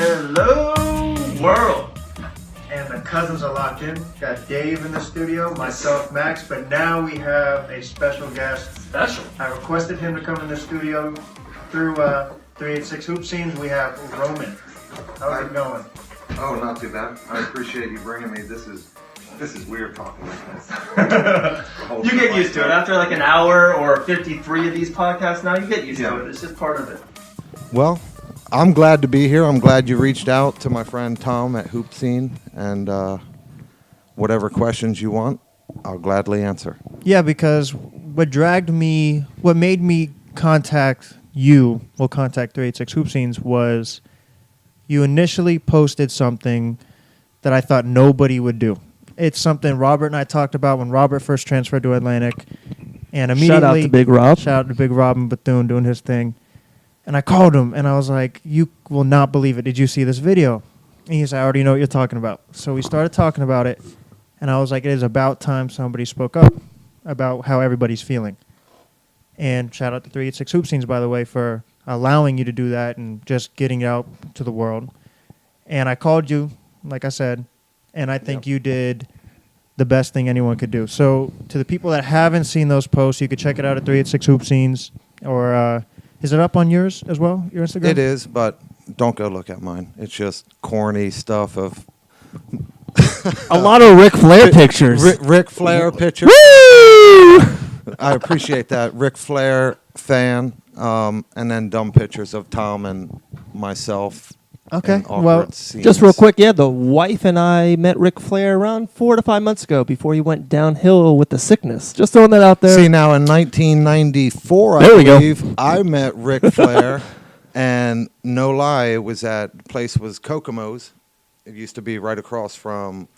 Hello, world. And the cousins are locked in. Got Dave in the studio, myself, Max, but now we have a special guest. Special? I requested him to come in the studio through 386 Hoop Scenes. We have Roman. How's it going? Oh, not too bad. I appreciate you bringing me. This is weird talking like this. You get used to it. After like an hour or 53 of these podcasts now, you get used to it. It's just part of it. Well, I'm glad to be here. I'm glad you reached out to my friend Tom at Hoop Scene, and whatever questions you want, I'll gladly answer. Yeah, because what made me contact 386 Hoop Scenes was you initially posted something that I thought nobody would do. It's something Robert and I talked about when Robert first transferred to Atlantic, and immediately shout out to Big Rob. Shout out to Big Robin Bethune doing his thing. And I called him, and I was like, you will not believe it. Did you see this video? And he said, I already know what you're talking about. So we started talking about it, and I was like, it is about time somebody spoke up about how everybody's feeling. And shout out to 386 Hoop Scenes, by the way, for allowing you to do that and just getting it out to the world. And I called you, like I said, and I think you did the best thing anyone could do. So to the people that haven't seen those posts, you could check it out at 386 Hoop Scenes, or is it up on yours as well, your Instagram? It is, but don't go look at mine. It's just corny stuff of a lot of Ric Flair pictures. Ric Flair pictures. Woo! I appreciate that. Ric Flair fan, and then dumb pictures of Tom and myself. Okay, awkward well, scenes. Just real quick, the wife and I met Ric Flair around 4 to 5 months ago before he went downhill with the sickness. Just throwing that out there. See, now in 1994, There I we go. believe, I met Ric Flair, and no lie, it was the place was Kokomo's. It used to be right across from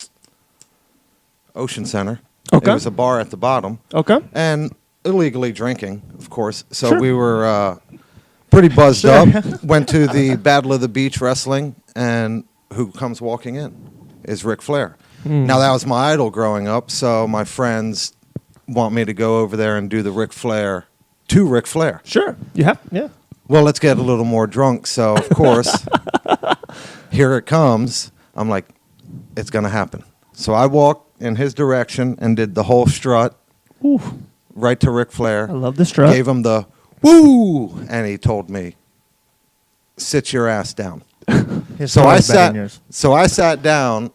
Ocean Center. Okay. It was a bar at the bottom. Okay. And illegally drinking, of course. So Sure. we were pretty buzzed up. Went to the Battle of the Beach wrestling, and who comes walking in is Ric Flair. Now, that was my idol growing up, so my friends want me to go over there and do the Ric Flair to Ric Flair. Sure. You have? Yeah. Well, let's get a little more drunk. So, of course, here it comes. I'm like, it's going to happen. So I walked in his direction and did the whole strut right to Ric Flair. I love the strut. Gave him the woo, and he told me, sit your ass down. So I sat down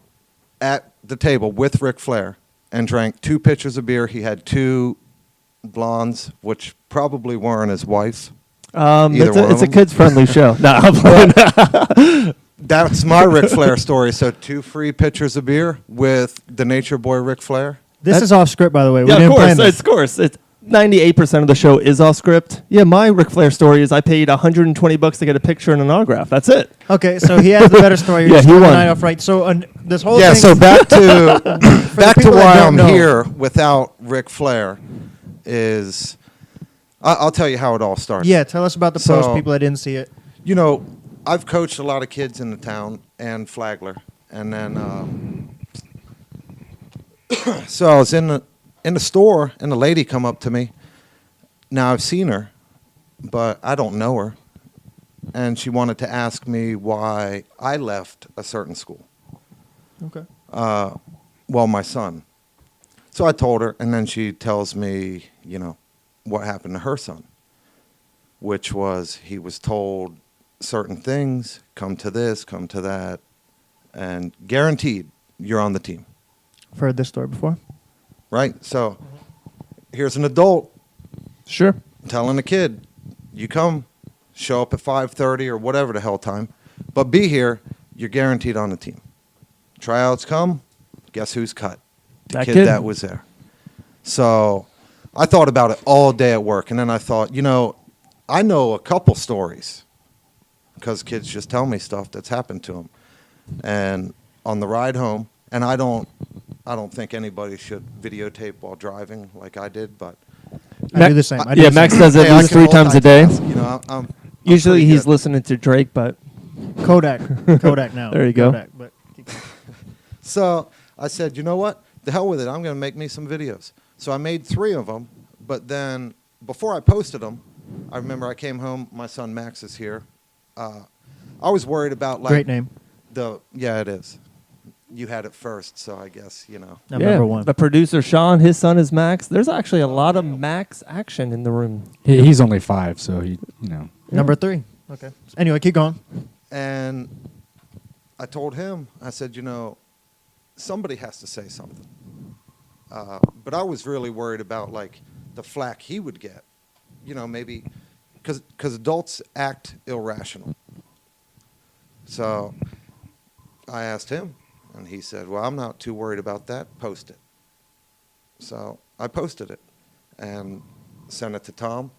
at the table with Ric Flair and drank 2 pitchers of beer. He had 2 blondes, which probably weren't his wife. It's a kids-friendly show. No, I'm playing. That's my Ric Flair story. So 2 free pitchers of beer with the Nature Boy Ric Flair. This is off script, by the way. We Yeah, didn't plan of this. course. It's 98% of the show is off script. Yeah, my Ric Flair story is I paid $120 to get a picture and an autograph. That's it. Okay, so he has the better story. You're Yeah, just he starting the won. night off right. So this whole Yeah, thing. so back to people why that I'm don't know. here without Ric Flair is I'll tell you how it all started. Yeah, tell us about the So- post. People that didn't see it. You know, I've coached a lot of kids in the town and Flagler, and then so I was in the store, and the lady come up to me. Now I've seen her, but I don't know her, and she wanted to ask me why I left a certain school. Okay. Well, my son. So I told her, and then she tells me, what happened to her son, which was he was told certain things, come to this, come to that, and guaranteed you're on the team, I've heard this story before. right? So here's an adult Sure. telling a kid, you come, show up at 5:30 or whatever the hell time, but be here, you're guaranteed on the team. Tryouts come, guess who's cut? The That kid kid. that was there. So I thought about it all day at work, and then I thought, I know a couple stories because kids just tell me stuff that's happened to them. And on the ride home, and I don't think anybody should videotape while driving like I did, but I do the same. I do the Max same. does it Hey, I at least can 3 times a day. multitask, I'm Usually pretty he's good. listening to Drake, but Kodak now. There you go. Kodak, but So I said, you know what? The hell with it. I'm going to make me some videos. So I made 3 of them, but then before I posted them, I remember I came home. My son Max is here. I was worried about like Great name. Yeah, it is. You had it first, so I guess Number one. The producer Sean, his son is Max. There's actually a lot of Max action in the room. He's only 5, so he, you know. Number 3. Okay. Anyway, keep going. And I told him, I said, somebody has to say something. But I was really worried about like the flack he would get, maybe because adults act irrational. So I asked him, and he said, well, I'm not too worried about that. Post it. So I posted it and sent it to Tom,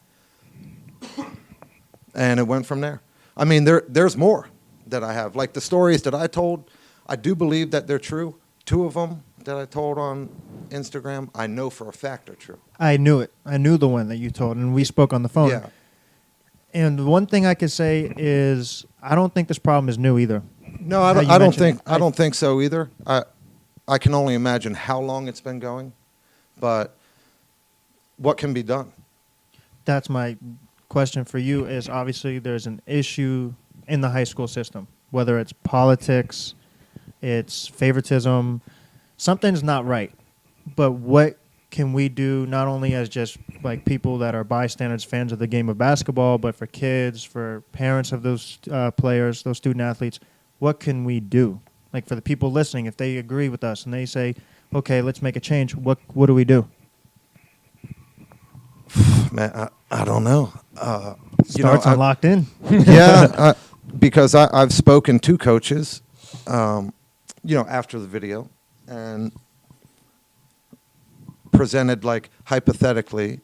and it went from there. I mean, there's more that I have. Like the stories that I told, I do believe that they're true. 2 of them that I told on Instagram, I know for a fact are true. I knew it. I knew the one that you told, and we spoke on the phone. Yeah. And one thing I could say is I don't think this problem is new either. No, How you I don't mentioned think it. I don't think so either. I can only imagine how long it's been going, but what can be done? That's my question for you is obviously there's an issue in the high school system, whether it's politics, it's favoritism, something's not right. But what can we do not only as just like people that are bystanders, fans of the game of basketball, but for kids, for parents of those players, those student athletes, what can we do? Like for the people listening, if they agree with us and they say, okay, let's make a change, what do we do? Man, I don't know. Starts on Locked In. Yeah, because I've spoken to coaches, after the video, and presented like hypothetically,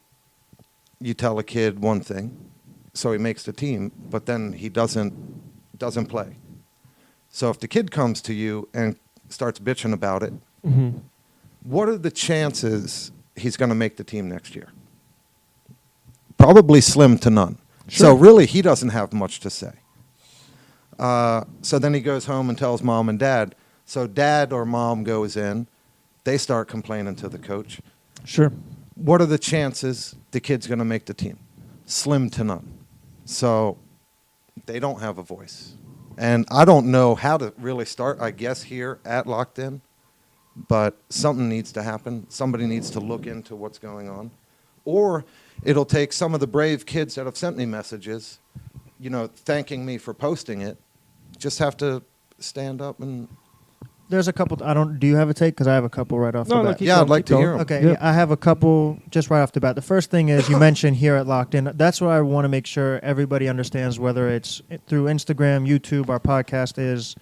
you tell a kid one thing, so he makes the team, but then he doesn't play. So if the kid comes to you and starts bitching about it, what are the chances he's going to make the team next year? Probably slim to none. Sure. So really, he doesn't have much to say. So then he goes home and tells mom and dad. So dad or mom goes in. They start complaining to the coach. Sure. What are the chances the kid's going to make the team? Slim to none. So they don't have a voice. And I don't know how to really start, I guess, here at Locked In. But something needs to happen. Somebody needs to look into what's going on. Or it'll take some of the brave kids that have sent me messages, thanking me for posting it, just have to stand up and... There's a couple. Do you have a take? Because I have a couple right off the bat. Yeah, I'd like to hear them. Okay, yeah, I have a couple just right off the bat. The first thing is you mentioned here at Locked In. That's what I want to make sure everybody understands, whether it's through Instagram, YouTube, our podcast is.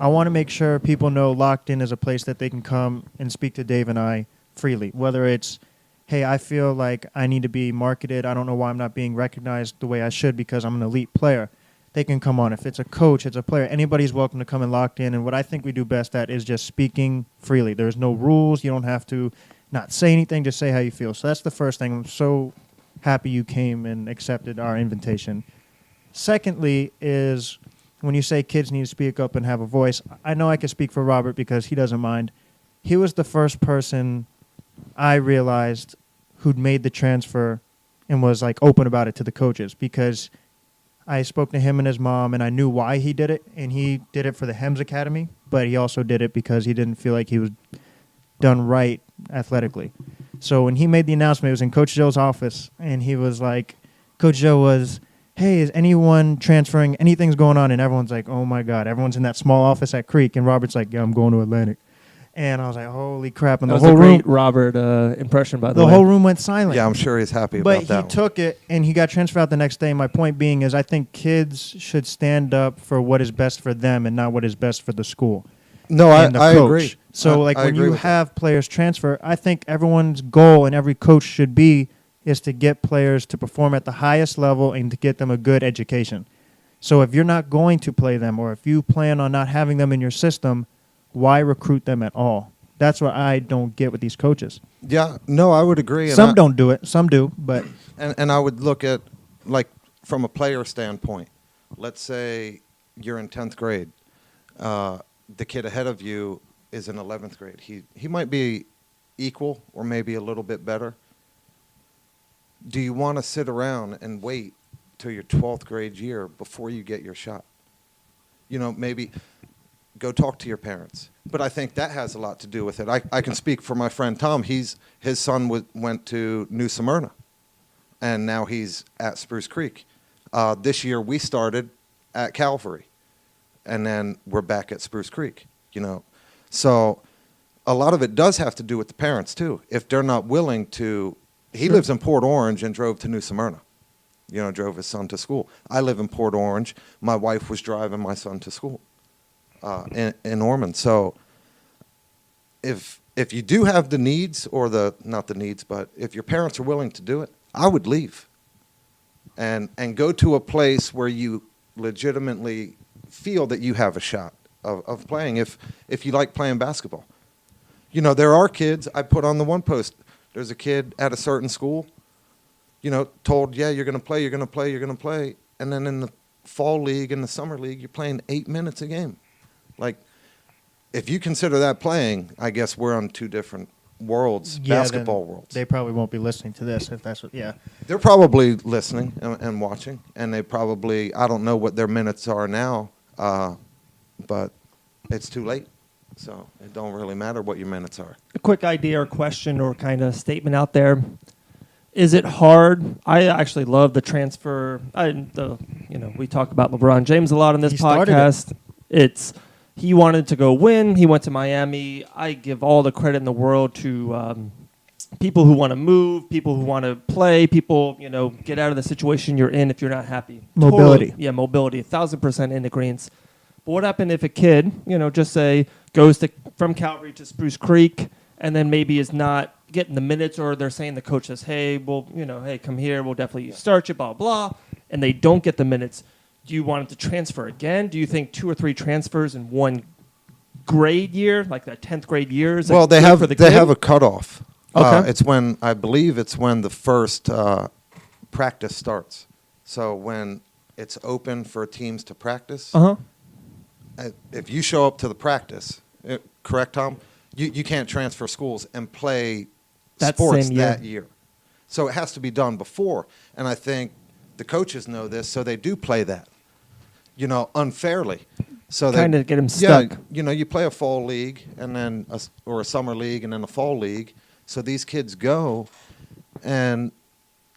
I want to make sure people know Locked In is a place that they can come and speak to Dave and I freely. Whether it's, hey, I feel like I need to be marketed. I don't know why I'm not being recognized the way I should because I'm an elite player. They can come on. If it's a coach, it's a player, anybody's welcome to come and Locked In. And what I think we do best at is just speaking freely. There's no rules. You don't have to not say anything. Just say how you feel. So that's the first thing. I'm so happy you came and accepted our invitation. Secondly is when you say kids need to speak up and have a voice, I know I can speak for Robert because he doesn't mind. He was the first person I realized who'd made the transfer and was like open about it to the coaches because I spoke to him and his mom, and I knew why he did it, and he did it for the Hems Academy, but he also did it because he didn't feel like he was done right athletically. So when he made the announcement, it was in Coach Joe's office, and he was like, Coach Joe was, hey, is anyone transferring? Anything's going on? And everyone's like, oh, my God. Everyone's in that small office at Creek, and Robert's like, yeah, I'm going to Atlantic. And I was like, holy crap. And That the was whole a great room, Robert impression, by the way. the whole room went silent. Yeah, I'm sure he's happy But about that. he took it, and he got transferred out the next day. My point being is I think kids should stand up for what is best for them and not what is best for the school. No, and the I coach. agree. So, I when agree you with that. have players transfer, I think everyone's goal and every coach should be is to get players to perform at the highest level and to get them a good education. So if you're not going to play them or if you plan on not having them in your system, why recruit them at all? That's what I don't get with these coaches. Yeah, no, I would agree. And Some don't do it. Some do, but And I would look at, like, from a player standpoint. Let's say you're in 10th grade. The kid ahead of you is in 11th grade. He might be equal or maybe a little bit better. Do you want to sit around and wait till your 12th grade year before you get your shot? maybe go talk to your parents. But I think that has a lot to do with it. I can speak for my friend Tom. His son went to New Smyrna, and now he's at Spruce Creek. This year we started at Calvary, and then we're back at Spruce Creek, So a lot of it does have to do with the parents, too. If they're not willing to, he lives in Port Orange and drove to New Smyrna, drove his son to school. I live in Port Orange. My wife was driving my son to school in Ormond. So if you do have the needs, or not the needs, but if your parents are willing to do it, I would leave and go to a place where you legitimately feel that you have a shot of playing if you like playing basketball. There are kids, I put on the one post, there's a kid at a certain school, told, yeah, you're going to play, you're going to play, you're going to play. And then in the fall league and the summer league, you're playing 8 minutes a game. Like, if you consider that playing, I guess we're on two different worlds, basketball worlds. They probably won't be listening to this if that's what, yeah. They're probably listening and watching, and they probably, I don't know what their minutes are now, but it's too late. So it don't really matter what your minutes are. A quick idea or question or kind of statement out there. Is it hard? I actually love the transfer. We talk about LeBron James a lot on this podcast. He wanted to go win. He went to Miami. I give all the credit in the world to people who want to move, people who want to play, people, get out of the situation you're in if you're not happy. Mobility. Totally, yeah, mobility. 1,000% in agreement. But what happened if a kid, just say, goes from Calvary to Spruce Creek, and then maybe is not getting the minutes, or they're saying the coach says, hey, hey, come here, we'll definitely start you, blah, blah, and they don't get the minutes. Do you want them to transfer again? Do you think 2 or 3 transfers in one grade year, like that 10th grade year? Well, they have a cutoff. Okay. I believe it's when the first practice starts. So when it's open for teams to practice, if you show up to the practice, correct, Tom? You can't transfer schools and play sports that year. So it has to be done before. And I think the coaches know this, so they do play that, unfairly. So kind of get them stuck. Yeah, you play a fall league and then or a summer league and then a fall league. So these kids go and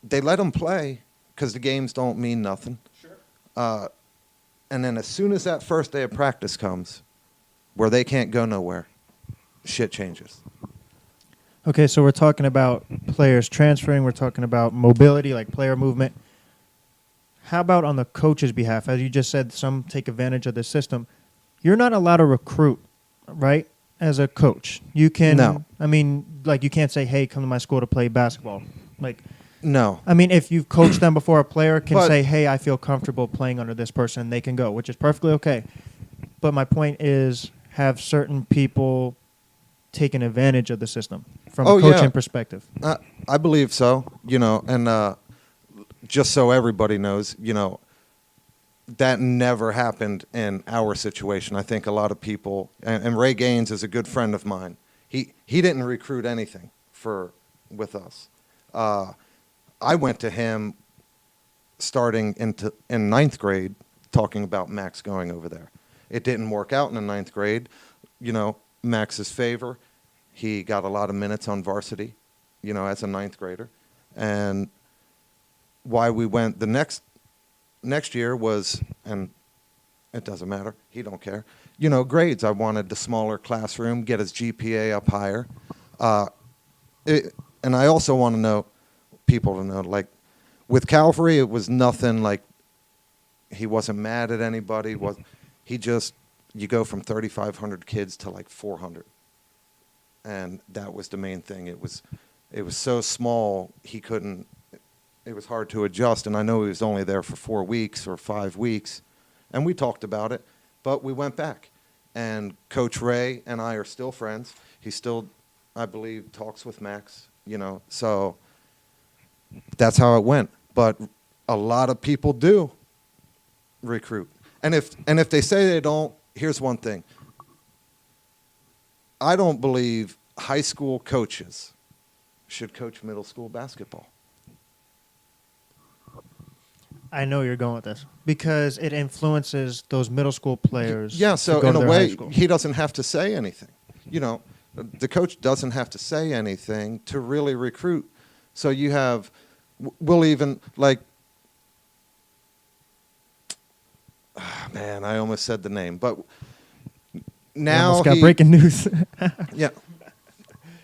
they let them play because the games don't mean nothing. Sure. And then as soon as that first day of practice comes, where they can't go nowhere, shit changes. Okay, so we're talking about players transferring. We're talking about mobility, like player movement. How about on the coach's behalf? As you just said, some take advantage of the system. You're not allowed to recruit, right, as a coach. You can, No. You can't say, hey, come to my school to play basketball. No. If you've coached them before, a player can But- say, hey, I feel comfortable playing under this person, they can go, which is perfectly okay. But my point is, have certain people taken advantage of the system from a coaching perspective? I believe so, and just so everybody knows, that never happened in our situation. I think a lot of people, and Ray Gaines is a good friend of mine. He didn't recruit anything with us. I went to him starting in ninth grade, talking about Max going over there. It didn't work out in the ninth grade. Max's favor, he got a lot of minutes on varsity, as a ninth grader. And why we went the next year was, and it doesn't matter, he don't care, grades. I wanted the smaller classroom, get his GPA up higher. And I also want people to know, with Calvary, it was nothing like, he wasn't mad at anybody. You go from 3,500 kids to 400. And that was the main thing. It was so small, it was hard to adjust. And I know he was only there for 4 weeks or 5 weeks. And we talked about it, but we went back. And Coach Ray and I are still friends. He still, I believe, talks with Max, so that's how it went. But a lot of people do recruit. And if they say they don't, here's one thing. I don't believe high school coaches should coach middle school basketball. I know you're going with this because it influences those middle school players. Yeah, to so go in to a their high way, school. he doesn't have to say anything. You know, the coach doesn't have to say anything to really recruit. So you have, we'll even like, man, I almost said the name, but We now almost got breaking news. yeah.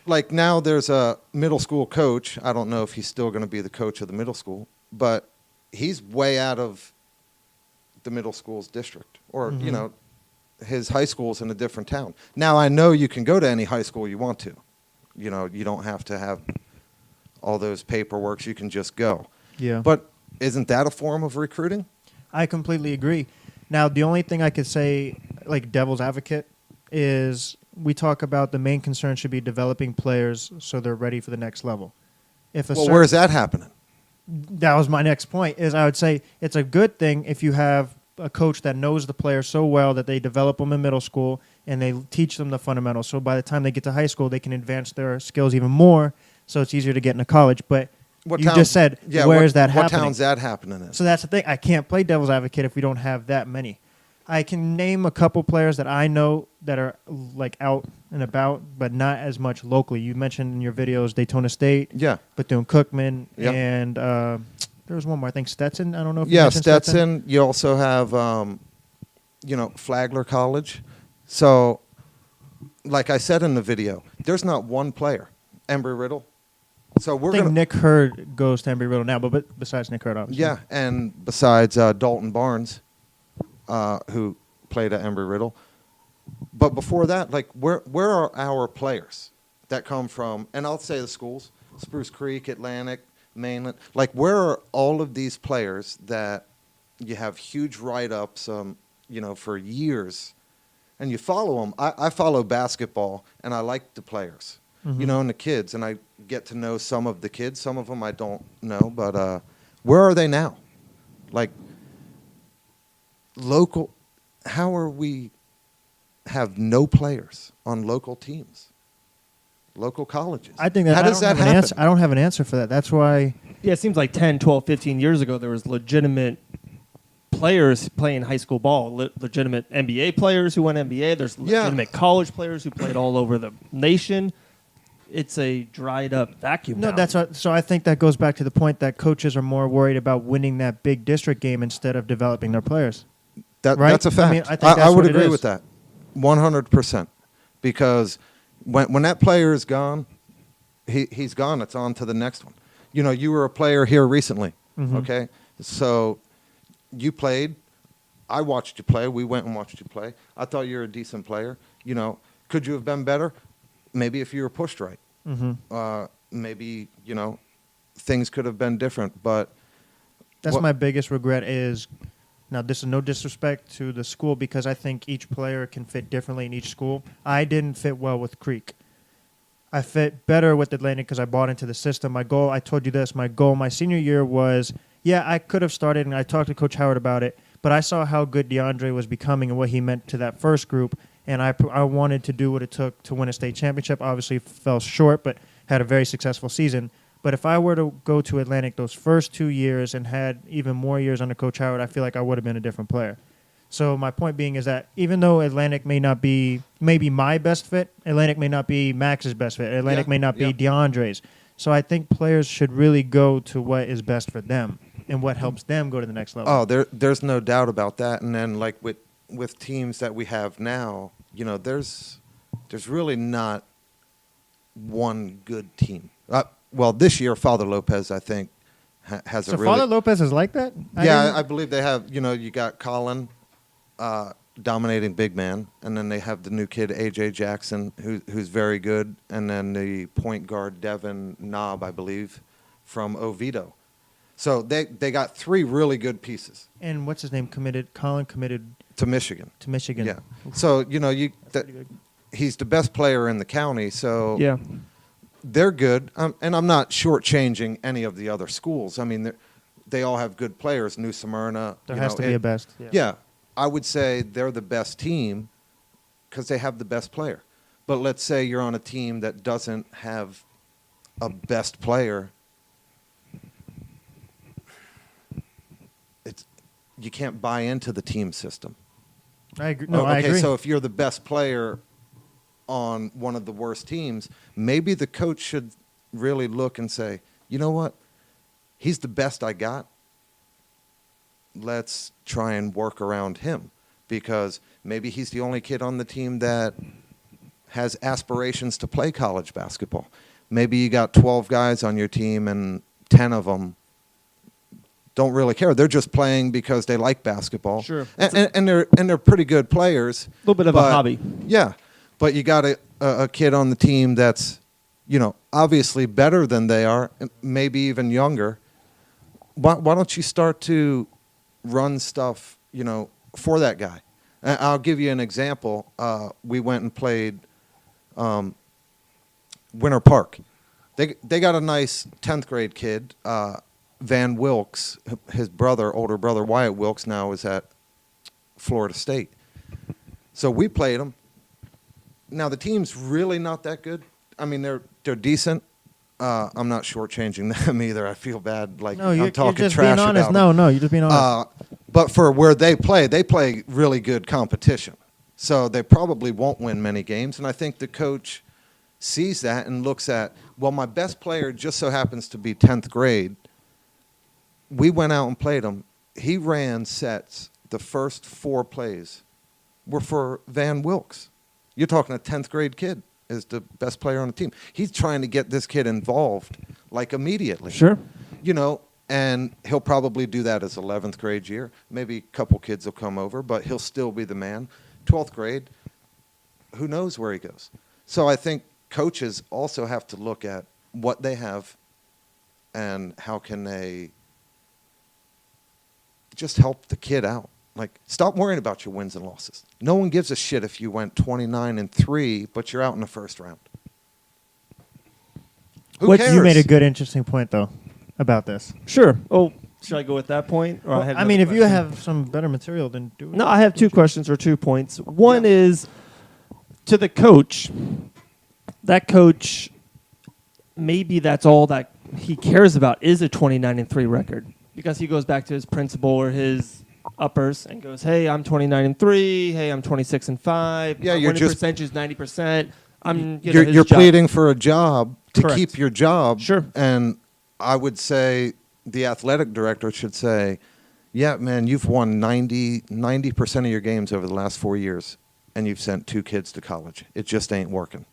Like now there's a middle school coach. I don't know if he's still going to be the coach of the middle school, but he's way out of the middle school's district, or you know, his high school's in a different town. Now I know you can go to any high school you want to. You know, you don't have to have all those paperworks. You can just go. Yeah. But isn't that a form of recruiting? I completely agree. Now, the only thing I could say, like devil's advocate, is we talk about the main concern should be developing players so they're ready for the next level. If a Well, where's that happening? that was my next point, is I would say it's a good thing if you have a coach that knows the player so well that they develop them in middle school and they teach them the fundamentals. So by the time they get to high school, they can advance their skills even more, so it's easier to get into college. But What you town- just said, yeah, where what, is that what happening? town's that happening in? So that's the thing. I can't play devil's advocate if we don't have that many. I can name a couple players that I know that are like out and about, but not as much locally. You mentioned in your videos Daytona State, Yeah. Bethune-Cookman, Yep. and there was one more. I think Stetson. I don't know if you Yeah, mentioned Stetson. You also have, you know, Flagler College. So, like I said in the video, there's not one player. Embry-Riddle. So we're I think gonna, Nick Hurd goes to Embry-Riddle now, but besides Nick Hurd, obviously. yeah, and besides Dalton Barnes, who played at Embry-Riddle. But before that, like, where are our players that come from? And I'll say the schools: Spruce Creek, Atlantic, Mainland. Like, where are all of these players that you have huge write-ups, you know, for years, and you follow them? I follow basketball, and I like the players, you know, and the kids, and I get to know some of the kids. Some of them I don't know, but where are they now? Like, local, how are we have no players on local teams, local colleges? I think that how I does don't that have an happen? answer. I don't have an answer for that. That's why. Yeah, it seems like 10, 12, 15 years ago, there was legitimate players playing high school ball, legitimate NBA players who went NBA. There's Yeah. legitimate college players who played all over the nation. It's a dried up vacuum No, now. so I think that goes back to the point that coaches are more worried about winning that big district game instead of developing their players. Right? That's a fact. I mean, I think that's I would what it agree is. with that, 100%. Because when that player is gone, he's gone. It's on to the next one. You know, you were a player here recently, okay? So you played. I watched you play. We went and watched you play. I thought you were a decent player. You know, could you have been better? Maybe if you were pushed right. Maybe, you know, things could have been different. But That's what- my biggest regret is, now this is no disrespect to the school because I think each player can fit differently in each school. I didn't fit well with Creek. I fit better with Atlantic because I bought into the system. My goal, I told you this, my goal my senior year was, yeah, I could have started, and I talked to Coach Howard about it, but I saw how good DeAndre was becoming and what he meant to that first group, and I wanted to do what it took to win a state championship. Obviously fell short, but had a very successful season. But if I were to go to Atlantic those first 2 years and had even more years under Coach Howard, I feel like I would have been a different player. So my point being is that even though Atlantic may not be maybe my best fit, Atlantic may not be Max's best fit, Atlantic Yeah, may not be yeah. DeAndre's. So I think players should really go to what is best for them and what helps them go to the next level. Oh, there's no doubt about that. And then, like with teams that we have now, you know, there's really not one good team. Well, this year, Father Lopez, I think, has so a really. Father Lopez is like that? Yeah, I believe they have. You know, you got Colin, dominating big man, and then they have the new kid AJ Jackson, who's very good, and then the point guard Devin Knob, I believe, from Oviedo. So they got three really good pieces And what's his name committed? Colin committed to Michigan. to Michigan. Yeah. So you know Pretty good. he's the best player in the county. So yeah. they're good, and I'm not shortchanging any of the other schools. I mean, they all have good players. New Smyrna. There you has know, to be a best. Yeah, I would say they're the best team because they have the best player. But let's say you're on a team that doesn't have a best player. you can't buy into the team system. I agree. No, I Okay, agree. so if you're the best player on one of the worst teams, maybe the coach should really look and say, you know what? He's the best I got. Let's try and work around him, because maybe he's the only kid on the team that has aspirations to play college basketball. Maybe you got 12 guys on your team and 10 of them don't really care. They're just playing because they like basketball. Sure. And they're pretty good players. A little bit of a hobby. Yeah. But you got a kid on the team that's, obviously better than they are, maybe even younger. Why don't you start to run stuff, for that guy? I'll give you an example. We went and played Winter Park. They got a nice 10th grade kid, Van Wilkes. His older brother Wyatt Wilkes, now is at Florida State. So we played him. Now the team's really not that good. I mean, they're decent. I'm not shortchanging them either. I feel bad, like no, I'm talking you're just trash being honest. about them. No, you're just being honest. But for where they play really good competition. So they probably won't win many games. And I think the coach sees that and looks at, well, my best player just so happens to be 10th grade. We went out and played him. He ran sets. The first 4 plays were for Van Wilkes. You're talking a 10th grade kid is the best player on the team. He's trying to get this kid involved, like, immediately. Sure. And he'll probably do that his 11th grade year. Maybe a couple kids will come over, but he'll still be the man. 12th grade, who knows where he goes? So I think coaches also have to look at what they have and how can they just help the kid out. Like, stop worrying about your wins and losses. No one gives a shit if you went 29-3, but you're out in the first round. Who cares? You made a good, interesting point, though, about this. Sure. Oh, should I go with that point? Or Well, I mean, if you have some better material, then do it. No, I have 2 questions or 2 points. One is to the coach. That coach, maybe that's all that he cares about is a 29-3 record, because he goes back to his principal or his uppers and goes, "Hey, I'm 29-3. Hey, I'm 26-5. Yeah, my you're winning just percentage is 90%. I'm you're his job." pleading for a job to Correct. keep your job. Sure. And I would say the athletic director should say, yeah, man, you've won 90% of your games over the last 4 years, and you've sent 2 kids to college. It just ain't working.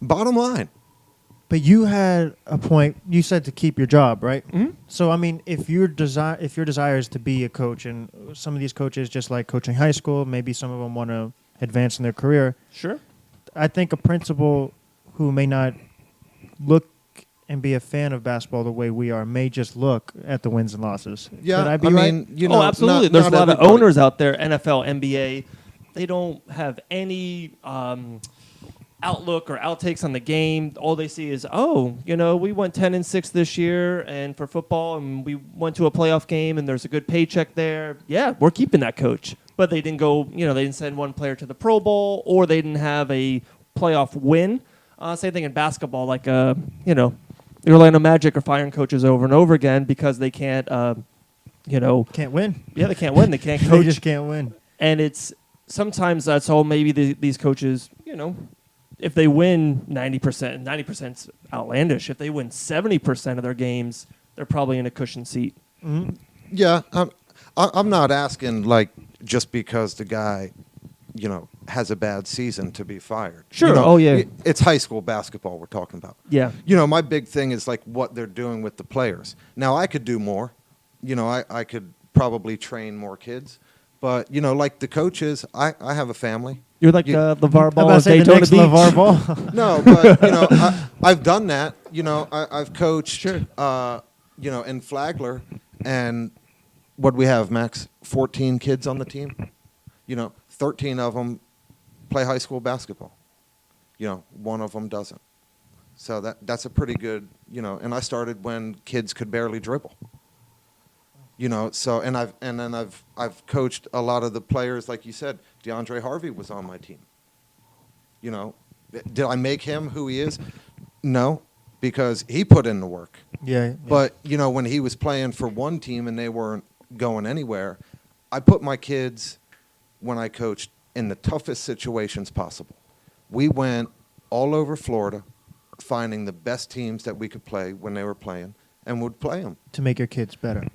Bottom line. But you had a point. You said to keep your job, right? Mhm. So I mean, if your desire is to be a coach, and some of these coaches just like coaching high school, maybe some of them want to advance in their career. Sure. I think a principal who may not look and be a fan of basketball the way we are may just look at the wins and losses. Yeah, Could I be I right? mean, Oh, absolutely. not There's a lot everybody. of owners out there, NFL, NBA. They don't have any outlook or outtakes on the game. All they see is, we went 10-6 this year, and for football, and we went to a playoff game, and there's a good paycheck there. Yeah, we're keeping that coach. But they didn't go, they didn't send one player to the Pro Bowl, or they didn't have a playoff win. Same thing in basketball, like, the Orlando Magic are firing coaches over and over again because they can't, Can't win. Yeah, they can't win. They can't They coach. just can't win. And it's sometimes that's all maybe these coaches, if they win 90%, 90%'s outlandish. If they win 70% of their games, they're probably in a cushion seat. Mm-hmm. Yeah, I'm not asking, like, just because the guy, has a bad season to be fired. Sure. Oh, yeah. It's high school basketball we're talking about. Yeah. My big thing is, like, what they're doing with the players. Now, I could do more. I could probably train more kids. But, like the coaches, I have a family. You're like LeVar I'm Ball about to of say the Daytona next Beach. LeVar Ball. No, but, I've done that. I've coached, Sure. in Flagler. And what do we have, Max? 14 kids on the team? 13 of them play high school basketball. One of them doesn't. So that's a pretty good, and I started when kids could barely dribble. So I've coached a lot of the players, like you said. DeAndre Harvey was on my team. Did I make him who he is? No, because he put in the work. Yeah. But when he was playing for one team and they weren't going anywhere. I put my kids, when I coached, in the toughest situations possible. We went all over Florida, finding the best teams that we could play when they were playing, and would play them. To make your kids better.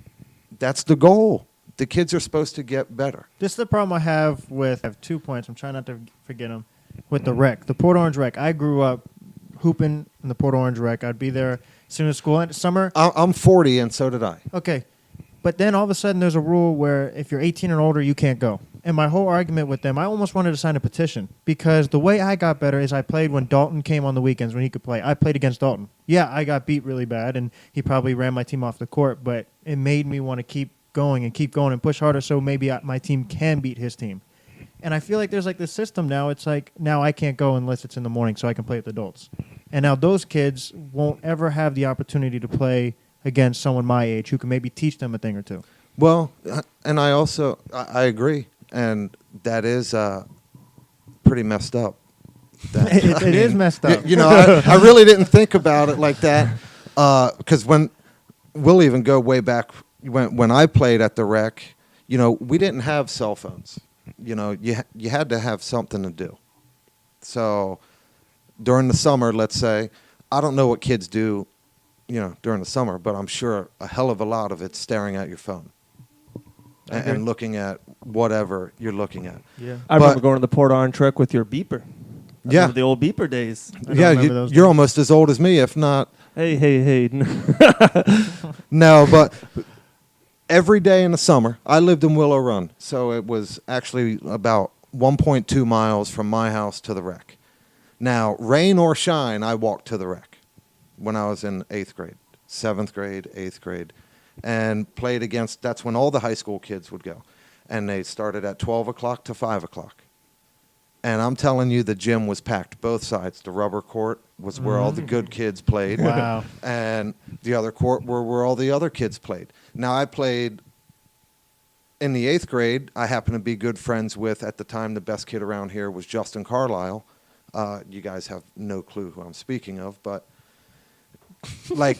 That's the goal. The kids are supposed to get better. This is the problem I have with. I have 2 points. I'm trying not to forget them. With the rec, the Port Orange rec. I grew up hooping in the Port Orange rec. I'd be there as soon as school ended. Summer. I'm 40, and so did I. Okay. But then all of a sudden there's a rule where if you're 18 and older, you can't go. And my whole argument with them, I almost wanted to sign a petition because the way I got better is I played when Dalton came on the weekends when he could play. I played against Dalton. Yeah, I got beat really bad, and he probably ran my team off the court, but it made me want to keep going and push harder so maybe my team can beat his team. And I feel like there's like this system now. It's like now I can't go unless it's in the morning so I can play with adults. And now those kids won't ever have the opportunity to play against someone my age who can maybe teach them a thing or two. Well, and I also I agree, and that is pretty messed up. It is messed up. You know, I really didn't think about it like that because when we'll even go way back when I played at the rec, you know, we didn't have cell phones. You know, you had to have something to do. So during the summer, let's say, I don't know what kids do, you know, during the summer, but I'm sure a hell of a lot of it's staring at your phone and looking at whatever you're looking at. Yeah. I remember going to the Port Orange truck with your beeper. I Yeah. remember the old beeper days. Yeah, you're almost as old as me, if not. Hey. No, but every day in the summer, I lived in Willow Run, so it was actually about 1.2 miles from my house to the rec. Now, rain or shine, I walked to the rec when I was in 8th grade, 7th grade, 8th grade, and played against, that's when all the high school kids would go. And they started at 12 o'clock to 5 o'clock. And I'm telling you, the gym was packed, both sides. The rubber court was where all the good kids played. Wow. And the other court were where all the other kids played. Now, I played in the 8th grade. I happened to be good friends with, at the time, the best kid around here was Justin Carlisle. You guys have no clue who I'm speaking of, but, like,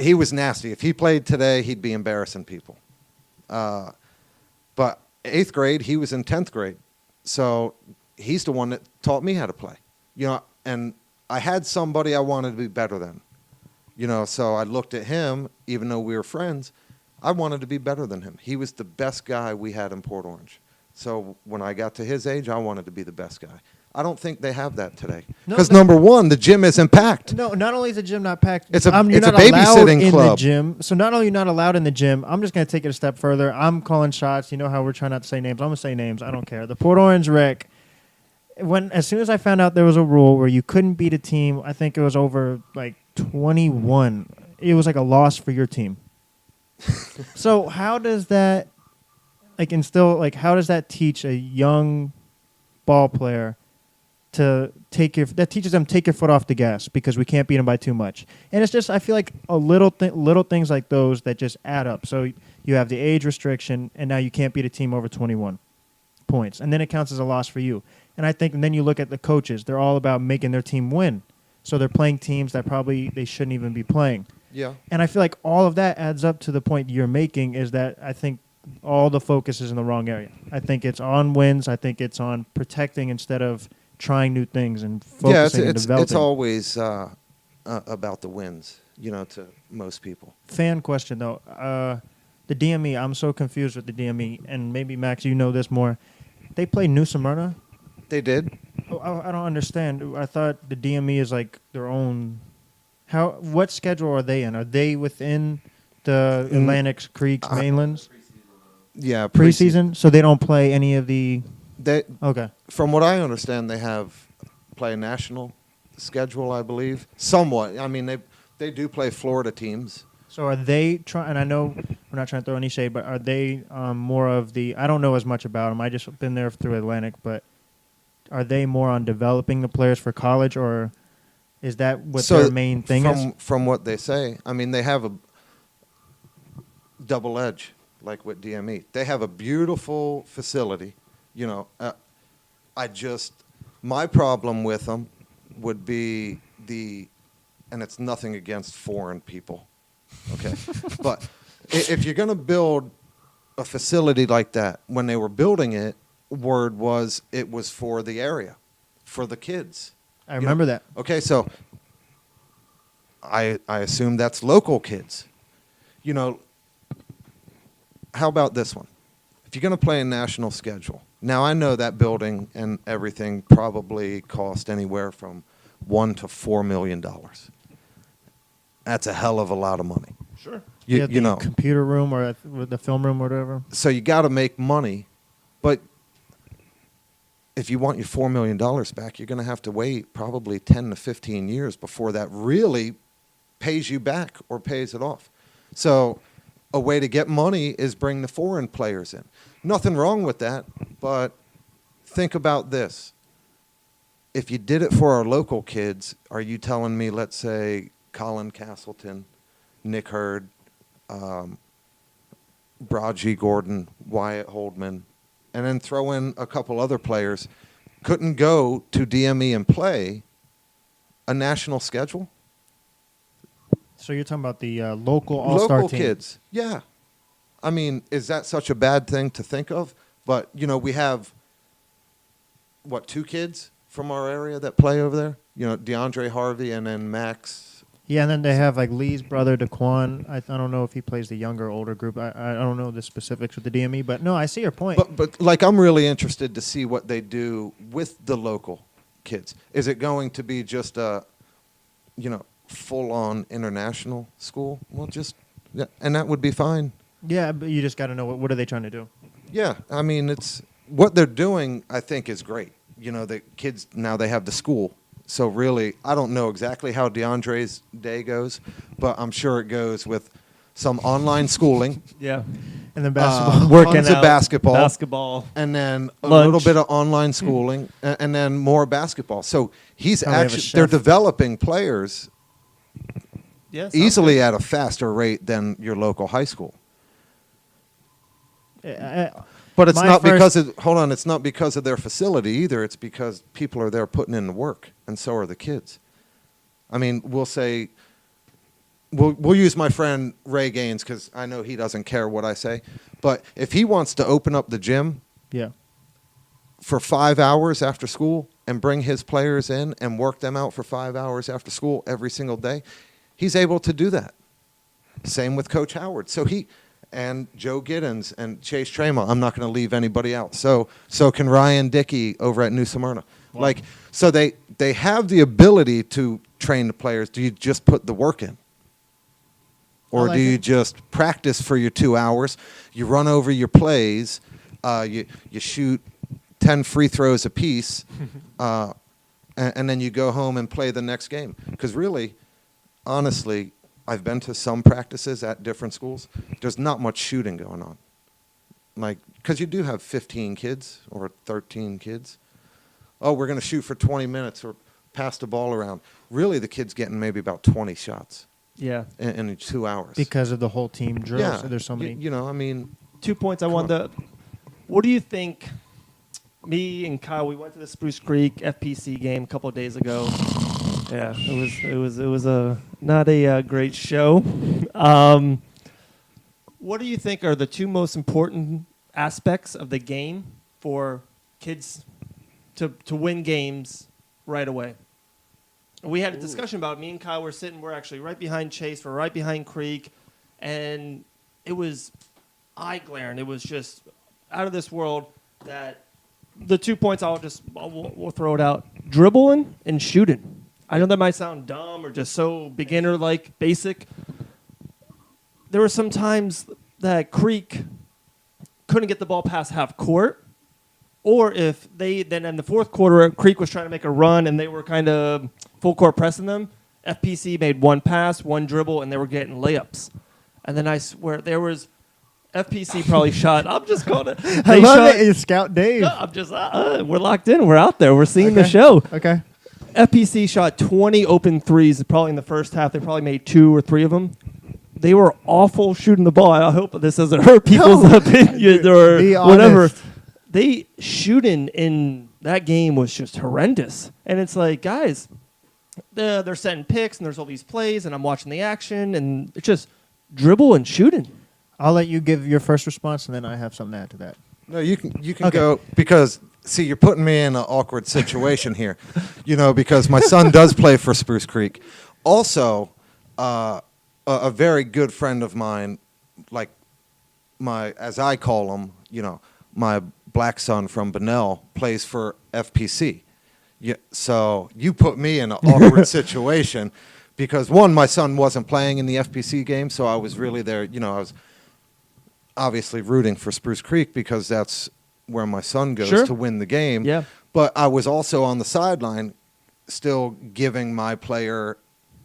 he was nasty. If he played today, he'd be embarrassing people. But 8th grade, he was in 10th grade. So he's the one that taught me how to play, you know, and I had somebody I wanted to be better than, you know, so I looked at him, even though we were friends, I wanted to be better than him. He was the best guy we had in Port Orange. So when I got to his age, I wanted to be the best guy. I don't think they have that today. Because number one, the gym isn't packed. No, not only is the gym not packed, It's a you're not babysitting allowed club. in the gym. So not only are you not allowed in the gym, I'm just going to take it a step further. I'm calling shots. You know how we're trying not to say names. I'm going to say names. I don't care. The Port Orange Rec, as soon as I found out there was a rule where you couldn't beat a team, I think it was over like 21. It was like a loss for your team. So how does that how does that teach a young ball player to that teaches them take your foot off the gas because we can't beat them by too much. And it's just, I feel like a little things like those that just add up. So you have the age restriction, and now you can't beat a team over 21 points, and then it counts as a loss for you. And I think, and then you look at the coaches; they're all about making their team win. So they're playing teams that probably they shouldn't even be playing. Yeah. And I feel like all of that adds up to the point you're making is that I think all the focus is in the wrong area. I think it's on wins. I think it's on protecting instead of trying new things and focusing and developing. It's always about the wins, you know, to most people. Fan question, though. The DME, I'm so confused with the DME, and maybe, Max, you know this more. They play New Smyrna? They did. Oh, I don't understand. I thought the DME is like their own. What schedule are they in? Are they within the Atlantic Creek mainlands? Yeah, Preseason? So they don't play any of the... Okay. From what I understand, they play a national schedule, I believe. Somewhat. I mean, they do play Florida teams. So are they trying? And I know we're not trying to throw any shade, but are they more of the? I don't know as much about them. I just been there through Atlantic, but are they more on developing the players for college, or is that what their main thing is? From what they say, I mean, they have a double edge, like with DME. They have a beautiful facility. You know, my problem with them would be and it's nothing against foreign people, okay? But if you're going to build a facility like that, when they were building it, word was it was for the area, for the kids. I remember that. Okay, so I assume that's local kids. You know, how about this one? If you're going to play a national schedule, now I know that building and everything probably cost anywhere from $1 to $4 million. That's a hell of a lot of money. Sure. You the know, computer room or the film room or whatever. so you got to make money, but if you want your $4 million back, you're going to have to wait probably 10 to 15 years before that really pays you back or pays it off. So a way to get money is bring the foreign players in. Nothing wrong with that, but think about this. If you did it for our local kids, are you telling me, let's say, Colin Castleton, Nick Hurd, Broad Gordon, Wyatt Holdman, and then throw in a couple other players, couldn't go to DME and play a national schedule? So you're talking about the local all-star Local team. kids, yeah. I mean, is that such a bad thing to think of? But, you know, we have, what, 2 kids from our area that play over there? You know, DeAndre Harvey and then Max. Yeah, and then they have like Lee's brother, DeQuan. I don't know if he plays the younger, older group. I don't know the specifics with the DME, but no, I see your point. But like, I'm really interested to see what they do with the local kids. Is it going to be just a, you know, full-on international school? Well, just, yeah, and that would be fine. Yeah, but you just got to know what are they trying to do. Yeah, I mean, it's what they're doing, I think, is great. You know, the kids, now they have the school. So really, I don't know exactly how DeAndre's day goes, but I'm sure it goes with some online schooling, Yeah. And then basketball. Working tons of out, basketball, and then a lunch. little bit of online schooling, and then more basketball. So he's Probably have a actually, chef. they're developing players Yeah, sounds easily good. at a faster rate than your local high school. But it's My not first- because of, hold on, it's not because of their facility either. It's because people are there putting in the work, and so are the kids. I mean, we'll say, we'll use my friend Ray Gaines because I know he doesn't care what I say. But if he wants to open up the gym Yeah. for 5 hours after school and bring his players in and work them out for 5 hours after school every single day, he's able to do that. Same with Coach Howard. So he... and Joe Giddens and Chase Tremont. I'm not going to leave anybody out. So can Ryan Dickey over at New Smyrna. Wow. Like, so they have the ability to train the players. Do you just put the work in? Or like do you it. just practice for your 2 hours? You run over your plays. You shoot 10 free throws apiece. And then you go home and play the next game. Because really, honestly, I've been to some practices at different schools. There's not much shooting going on. Like, because you do have 15 kids or 13 kids. Oh, we're going to shoot for 20 minutes or pass the ball around. Really, the kid's getting maybe about 20 shots Yeah. in 2 hours. Because of the whole team drill. yeah, So there's so many. You know, I mean, 2 points I Come wanted to. What do you think? Me and Kyle, we went to the Spruce Creek FPC game a couple of days ago. Yeah, it was a not a great show. What do you think are the 2 most important aspects of the game for kids to win games right away? We had a discussion about it. Me and Kyle were sitting. We're actually right behind Chase. We're right behind Creek, and it was eye glaring. It was just out of this world. That the 2 points we'll throw it out: dribbling and shooting. I know that might sound dumb or just so beginner-like, basic. There were some times that Creek couldn't get the ball past half court, or if they then in the fourth quarter, Creek was trying to make a run and they were kind of full court pressing them. FPC made 1 pass, 1 dribble, and they were getting layups. And then I swear there was FPC probably shot. I'm just going to. I love it. It's Scout Dave. No, I'm just. We're locked in. We're out there. We're seeing the Okay. show. Okay. FPC shot 20 open threes probably in the first half. They probably made 2 or 3 of them. They were awful shooting the ball. I hope this doesn't hurt people's opinion or Be whatever. honest. They shooting in that game was just horrendous. And it's like, guys, they're setting picks and there's all these plays and I'm watching the action and it's just dribble and shooting. I'll let you give your first response, and then I have something to add to that. No, you can Okay. go because see, you're putting me in an awkward situation here, because my son does play for Spruce Creek. Also, a very good friend of mine, like as I call him, my black son from Bunnell plays for FPC. Yeah, so you put me in an awkward situation because one, my son wasn't playing in the FPC game, so I was really there. I was obviously rooting for Spruce Creek because that's where my son goes Sure. to win the game. Yeah. But I was also on the sideline still giving my player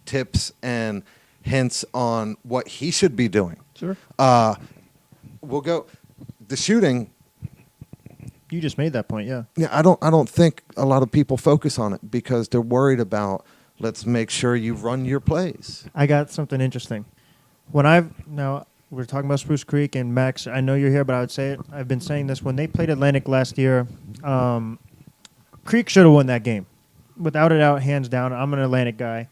tips and hints on what he should be doing. Sure. We'll go the shooting. You just made that point, yeah. Yeah, I don't think a lot of people focus on it because they're worried about let's make sure you run your plays. I got something interesting. Now we're talking about Spruce Creek and Max. I know you're here, but I would say it. I've been saying this when they played Atlantic last year. Creek should have won that game, without a doubt, hands down. I'm an Atlantic guy,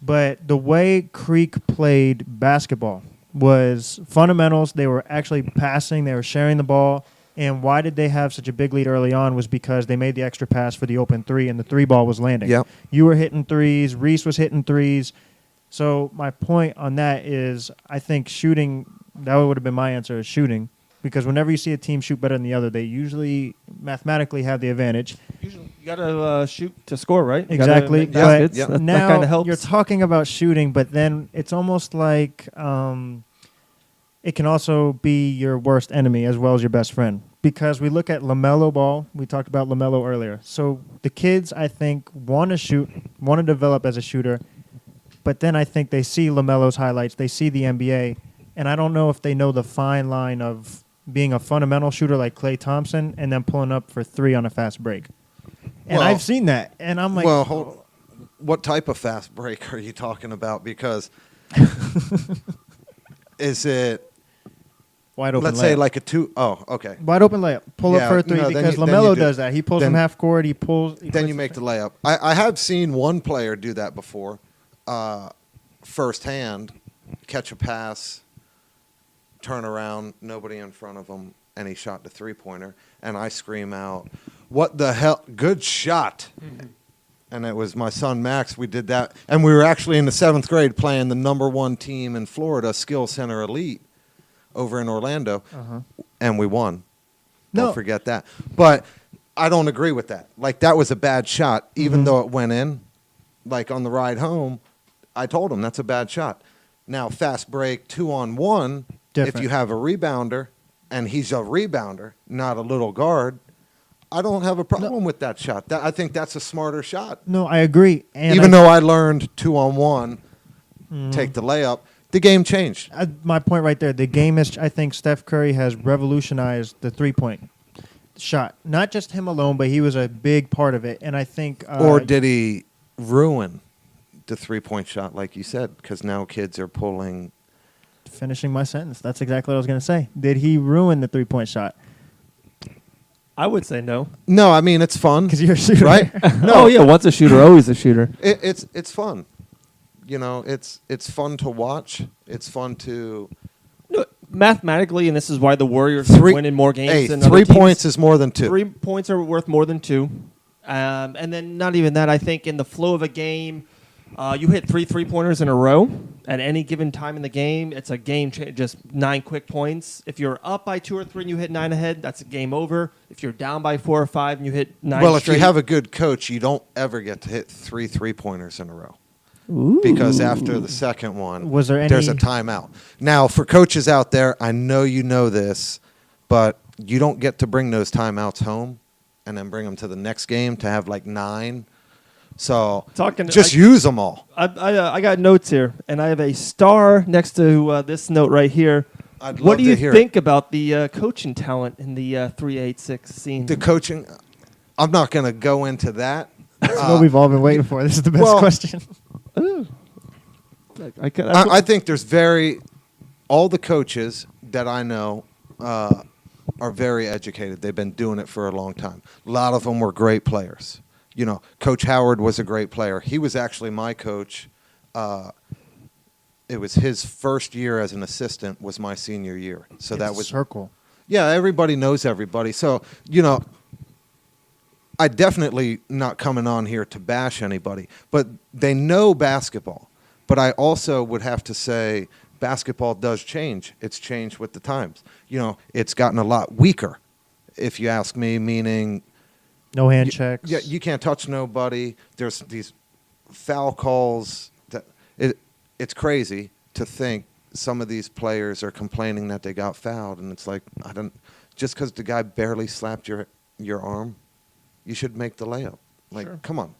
but the way Creek played basketball was fundamentals. They were actually passing. They were sharing the ball. And why did they have such a big lead early on was because they made the extra pass for the open three, and the three ball was landing. Yep. You were hitting threes. Reese was hitting threes. So my point on that is I think shooting, that would have been my answer, is shooting. Because whenever you see a team shoot better than the other, they usually mathematically have the advantage. Usually, you gotta shoot to score, right? You Exactly. gotta make baskets. Yep. That Now kind of helps. you're talking about shooting, but then it's almost like it can also be your worst enemy as well as your best friend. Because we look at LaMelo Ball. We talked about LaMelo earlier. So the kids, I think, want to shoot, want to develop as a shooter. But then I think they see LaMelo's highlights. They see the NBA. And I don't know if they know the fine line of being a fundamental shooter like Klay Thompson and then pulling up for three on a fast break. And Well- I've seen that. And I'm like, What type of fast break are you talking about? Because is it, wide open let's layup. say like a two, oh, okay. Wide open layup. Pull Yeah, up for a three no, then because you- then LaMelo you do- does that. He pulls then- from half court. He pulls. Then you make the layup. I have seen one player do that before, firsthand, catch a pass, turn around, nobody in front of him, and he shot the three-pointer. And I scream out, "What the hell? Good shot!" And it was my son Max. We did that, and we were actually in the 7th grade playing the #1 team in Florida, Skill Center Elite, over in Orlando, and we won. No. Don't forget that. But I don't agree with that. Like, that was a bad shot, even though it went in. Like, on the ride home, I told him that's a bad shot. Now, fast break, 2-on-1, if Different. you have a rebounder, and he's a rebounder, not a little guard, I don't have a problem with that shot. I think that's a smarter shot. No, I agree. And Even though I learned 2-on-1, take the layup, the game changed. my point right there, the game is. I think Steph Curry has revolutionized the 3-point shot. Not just him alone, but he was a big part of it. And I think. Or did he ruin the 3-point shot, like you said? Because now kids are pulling. Finishing my sentence. That's exactly what I was going to say. Did he ruin the 3-point shot? I would say no. No, I mean, it's fun. Because you're a shooter, right? No, yeah. Once a shooter, always a shooter. It's fun. It's fun to watch. It's fun to. No, mathematically, and this is why the Warriors Three- are winning more games Hey, than 3 other teams. points is more than 2. 3 points are worth more than 2. And then not even that. I think in the flow of a game, you hit 3 3-pointers in a row at any given time in the game. It's a game just 9 quick points. If you're up by 2 or 3 and you hit 9 ahead, that's a game over. If you're down by 4 or 5 and you hit 9 Well, if straight, you have a good coach, you don't ever get to hit 3 3-pointers in a row. Because after the second one, Was there there's a any- timeout. Now, for coaches out there, I know you know this, but you don't get to bring those timeouts home and then bring them to the next game to have like 9. So just use them all. I got notes here, and I have a star next to this note right here. I'd love What do you to hear think about the coaching talent in the 3-8-6 scene? the coaching. I'm not going to go into that. That's what we've all been waiting for. This is the best well- question. I think there's all the coaches that I know are very educated. They've been doing it for a long time. A lot of them were great players. Coach Howard was a great player. He was actually my coach it was his first year as an assistant was my senior year. So that It's a was circle. Yeah, everybody knows everybody. So, you know, I definitely not coming on here to bash anybody, but they know basketball. But I also would have to say basketball does change. It's changed with the times. You know, it's gotten a lot weaker, if you ask me, meaning No hand checks. yeah, you can't touch nobody. There's these foul calls. It's crazy to think some of these players are complaining that they got fouled, and it's like, just because the guy barely slapped your arm, you should make the layup. Like, Sure. come on.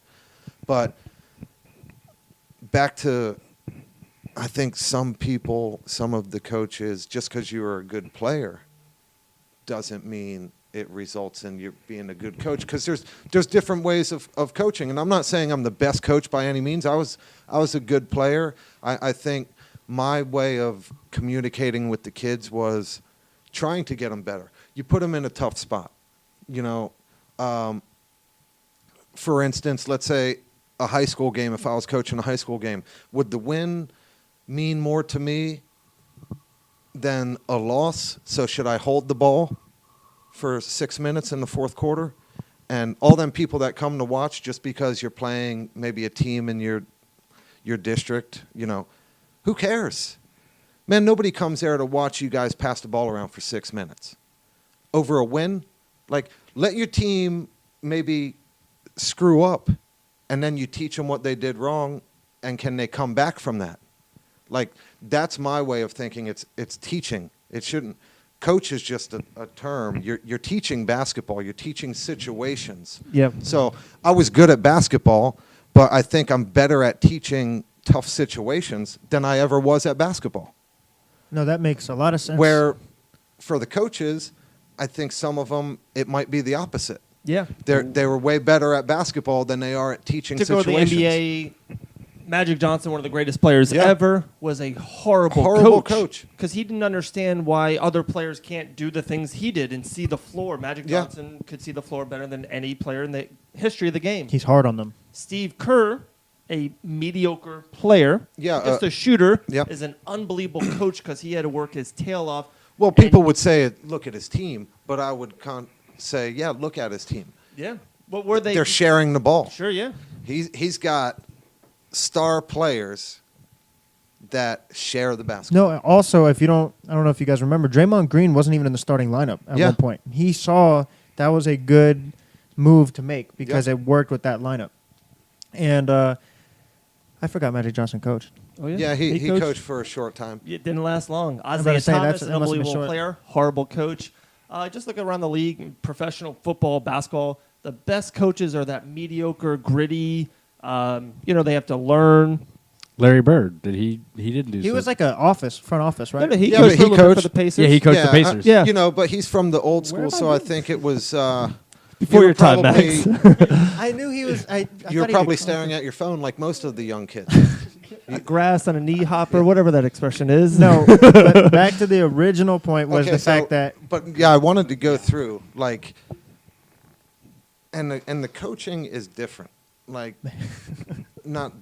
But back to, I think some people, some of the coaches, just because you are a good player doesn't mean it results in you being a good coach, because there's different ways of coaching. And I'm not saying I'm the best coach by any means. I was a good player. I think my way of communicating with the kids was trying to get them better. You put them in a tough spot. You know, for instance, let's say a high school game, if I was coaching a high school game, would the win mean more to me than a loss? So should I hold the ball for 6 minutes in the fourth quarter? And all them people that come to watch just because you're playing maybe a team in your district, you know, who cares? Man, nobody comes there to watch you guys pass the ball around for 6 minutes. Over a win, like, let your team maybe screw up, and then you teach them what they did wrong, and can they come back from that? Like, that's my way of thinking. It's teaching. It shouldn't. Coach is just a term. You're teaching basketball. You're teaching situations. Yep. So I was good at basketball, but I think I'm better at teaching tough situations than I ever was at basketball. No, that makes a lot of sense. Where for the coaches, I think some of them, it might be the opposite. Yeah. They were way better at basketball than they are at teaching To go to the situations. NBA, Magic Johnson, one of the greatest players Yeah. ever, was a horrible coach. because he didn't understand why other players can't do the things he did and see the floor. Magic Yeah. Johnson could see the floor better than any player in the history of the game. He's hard on them. Steve Kerr, a mediocre player, Yeah, just a shooter, yeah. is an unbelievable coach because he had to work his tail off. Well, people would say, look at his team, but I would say, yeah, look at his team. Yeah. What were they? They're sharing the ball. Sure, yeah. He's got star players that share the basketball. No, also, I don't know if you guys remember, Draymond Green wasn't even in the starting lineup at Yeah. one point. He saw that was a good move to make because it worked with that lineup. And I forgot Magic Johnson coached. Oh, yeah. Yeah, he coached for a short time. It didn't last long. about Isaiah to say, Thomas, that an must have been unbelievable short. player, horrible coach. Just look around the league, professional football, basketball. The best coaches are that mediocre, gritty. They have to learn. Larry Bird, he didn't do. He so. was like a front office, right? No, he Yeah, coached but a he little bit for coached- the Pacers. Yeah, he coached the Pacers. Yeah. You know, but he's from the old school, Where have so I I been? think it was Before you your were time, probably- Max. I knew he was. I you were thought he probably did- staring at your phone like most of the young kids. Grass on a knee hopper, whatever that expression is. No, but back to the original point was Okay, the fact that But yeah, I wanted to go through like, and the coaching is different. Like, not.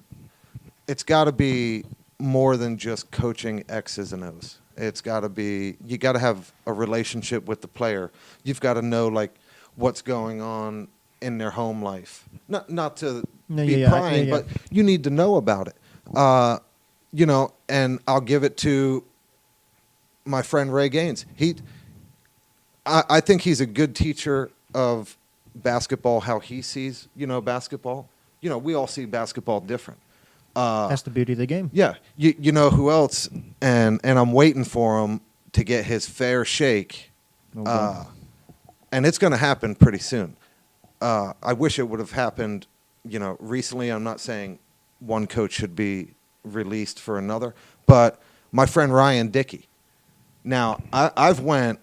It's got to be more than just coaching X's and O's. It's got to be. You got to have a relationship with the player. You've got to know like what's going on in their home life. Not to No, be yeah, prying, yeah. but you need to know about it. And I'll give it to my friend Ray Gaines. I think he's a good teacher of basketball, how he sees, basketball. We all see basketball different. that's the beauty of the game. Yeah. You know who else? And I'm waiting for him to get his fair shake. Okay. And it's going to happen pretty soon. I wish it would have happened, recently. I'm not saying one coach should be released for another, but my friend Ryan Dickey. Now, I've went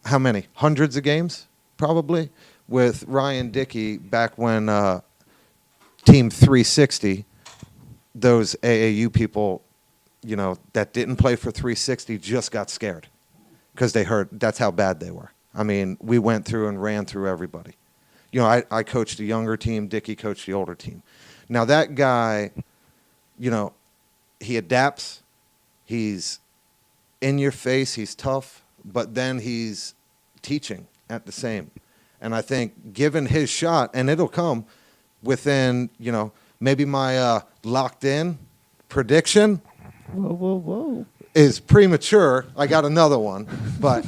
how many? Hundreds of games, probably, with Ryan Dickey back when Team 360, those AAU people, that didn't play for 360 just got scared because they heard that's how bad they were. I mean, we went through and ran through everybody. I coached the younger team. Dickey coached the older team. Now, that guy, he adapts. He's in your face. He's tough, but then he's teaching at the same. And I think given his shot, and it'll come within, maybe my locked in prediction Whoa. is premature. I got another one. But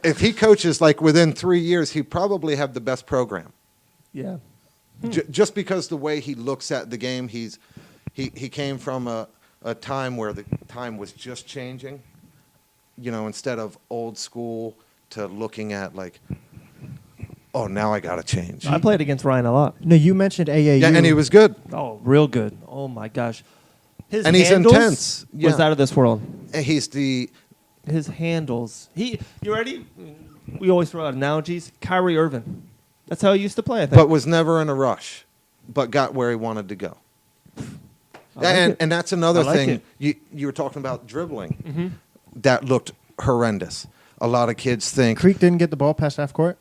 if he coaches like within 3 years, he probably have the best program. Yeah. Just because the way he looks at the game, he came from a time where the time was just changing, instead of old school to looking at like, oh, now I got to change. I played against Ryan a lot. No, you mentioned AAU. Yeah, and he was good. Oh, real good. Oh my gosh. His And he's handles intense. Was Yeah. out of this world. And he's the His handles. You ready? We always throw out analogies. Kyrie Irving. That's how he used to play, I think. but was never in a rush, but got where he wanted to go. And that's another I like thing. it. You were talking about dribbling. That looked horrendous. A lot of kids think. Creek didn't get the ball past half court.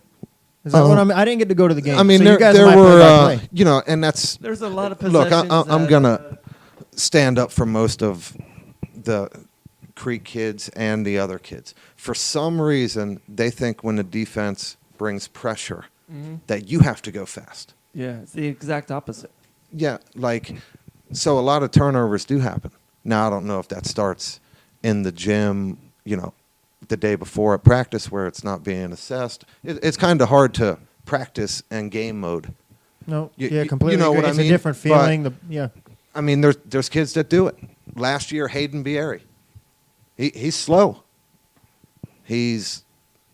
Is that what I mean? I didn't get to go to the game. I mean, so there, you guys there might were, play-by-play. and that's. There's a lot of Look, possessions. I'm gonna stand up for most of the Creek kids and the other kids. For some reason, they think when the defense brings pressure, that you have to go fast. Yeah, it's the exact opposite. Yeah, so a lot of turnovers do happen. Now, I don't know if that starts in the gym, the day before at practice where it's not being assessed. It's kind of hard to practice and game mode. No, You completely. know agree. what I it's mean? a different feeling. Yeah. I mean, there's kids that do it. Last year, Hayden Bieri, he's slow. He's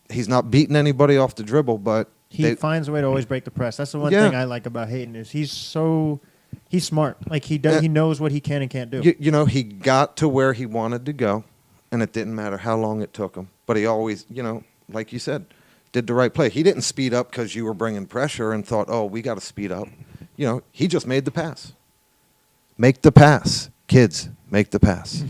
not beating anybody off the dribble, but He finds a way to always break the press. That's the one Yeah. thing I like about Hayden is he's smart. Like he knows what he can and can't do. he got to where he wanted to go, and it didn't matter how long it took him. But he always, like you said, did the right play. He didn't speed up because you were bringing pressure and thought, oh, we got to speed up. He just made the pass. Make the pass, kids. Make the pass.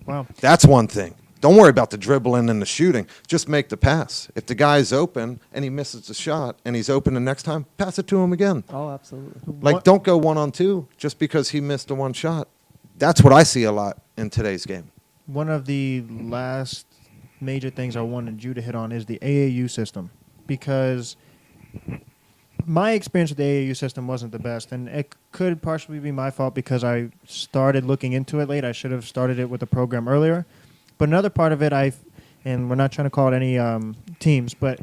Wow. That's one thing. Don't worry about the dribbling and the shooting. Just make the pass. If the guy's open and he misses the shot and he's open the next time, pass it to him again. Oh, absolutely. Don't go 1-on-2 just because he missed the one shot. That's what I see a lot in today's game. One of the last major things I wanted you to hit on is the AAU system, because my experience with the AAU system wasn't the best, and it could partially be my fault because I started looking into it late. I should have started it with the program earlier. But another part of it, and we're not trying to call it any teams, but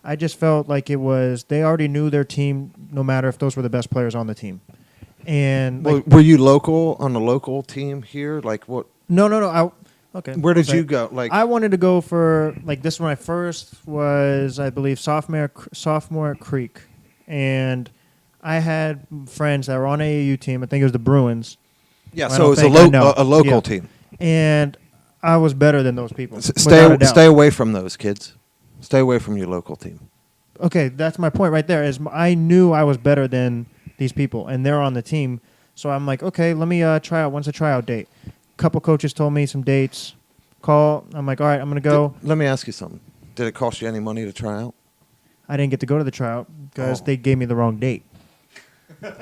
I just felt like it was they already knew their team, no matter if those were the best players on the team. And Were you local on a local team here? Like what? no. Okay. Where did okay. you go? I wanted to go for this. When I first was, I believe, sophomore at Creek, and I had friends that were on AAU team. I think it was the Bruins. Yeah, I so don't it was think I know. a local Yeah. team. And I was better than those people. without a doubt. Stay away from those kids. Stay away from your local team. Okay, that's my point right there. Is I knew I was better than these people, and they're on the team. So I'm like, okay, let me try out. When's the tryout date? A couple coaches told me some dates. Call. I'm like, all right, I'm gonna go. Let me ask you something. Did it cost you any money to try out? I didn't get to go to the tryout because they gave me the wrong date.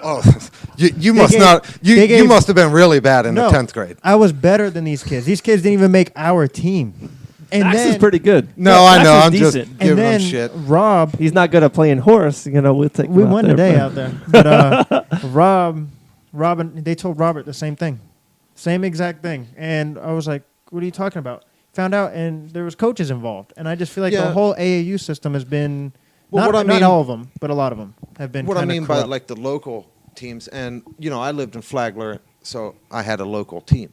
Oh, you must gave- not. You they gave- must have been really bad in the 10th grade. I was better than these kids. These kids didn't even make our team. And Max then, is pretty good. No, I Max know. is I'm just decent. and giving then them shit. Rob, He's not good at playing horse. We'll take. we him out won there, today but- out there. But Rob, and they told Robert the same thing, same exact thing. And I was like, "What are you talking about?" Found out, and there was coaches involved. And I just feel like Yeah. the whole AAU system has been Well, not, what I not mean- all of them, but a lot of them have been. What I kinda mean by corrupt. like the local teams, and I lived in Flagler, so I had a local team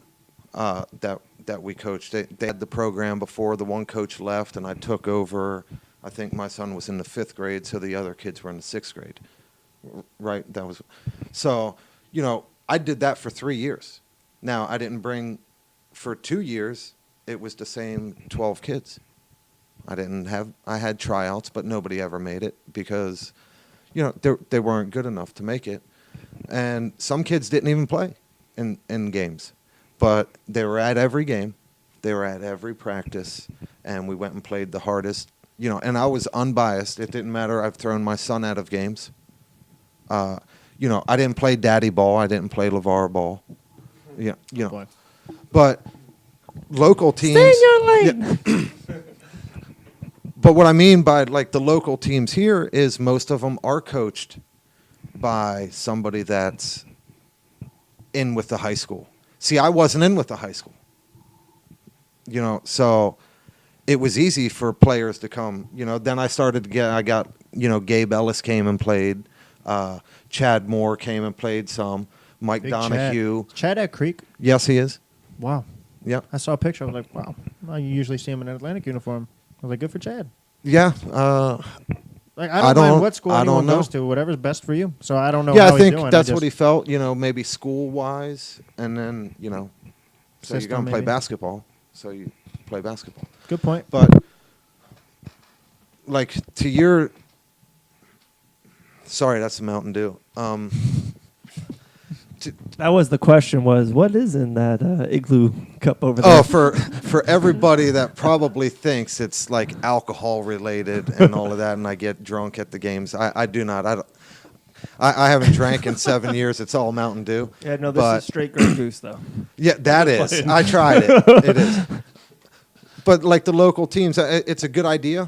that we coached. They had the program before the one coach left, and I took over. I think my son was in the 5th grade, so the other kids were in the 6th grade. Right? That was so. I did that for 3 years. Now I didn't bring for 2 years. It was the same 12 kids. I had tryouts, but nobody ever made it because, they weren't good enough to make it. And some kids didn't even play in games, but they were at every game. They were at every practice, and we went and played the hardest, and I was unbiased. It didn't matter. I've thrown my son out of games. I didn't play daddy ball. I didn't play LeVar ball. Boy. But local teams. Stay in your lane. Yeah. But what I mean by like the local teams here is most of them are coached by somebody that's in with the high school. See, I wasn't in with the high school. So it was easy for players to come. Then I started to I got, Gabe Ellis came and played. Chad Moore came and played some. Mike Big Donahue. Chad at Creek. Yes, he is. Wow. Yep. I saw a picture. I was like, wow. You usually see him in an Atlantic uniform. I was like, good for Chad. Yeah. Like I don't mind what school anyone goes to, whatever's best for you. So I don't know. Yeah, how I think he's doing. that's what he felt. Maybe school wise, and then so you're System, gonna play maybe. basketball. So you play basketball. Good point. But like to your, sorry, that's a Mountain Dew. That was the question. Was what is in that igloo cup over there? Oh, for everybody that probably thinks it's like alcohol related and all of that, and I get drunk at the games. I do not. I haven't drank in 7 years. It's all Mountain Dew. Yeah, no, this is straight grape juice though. Yeah, that is. I tried it. It is. But like the local teams, it's a good idea.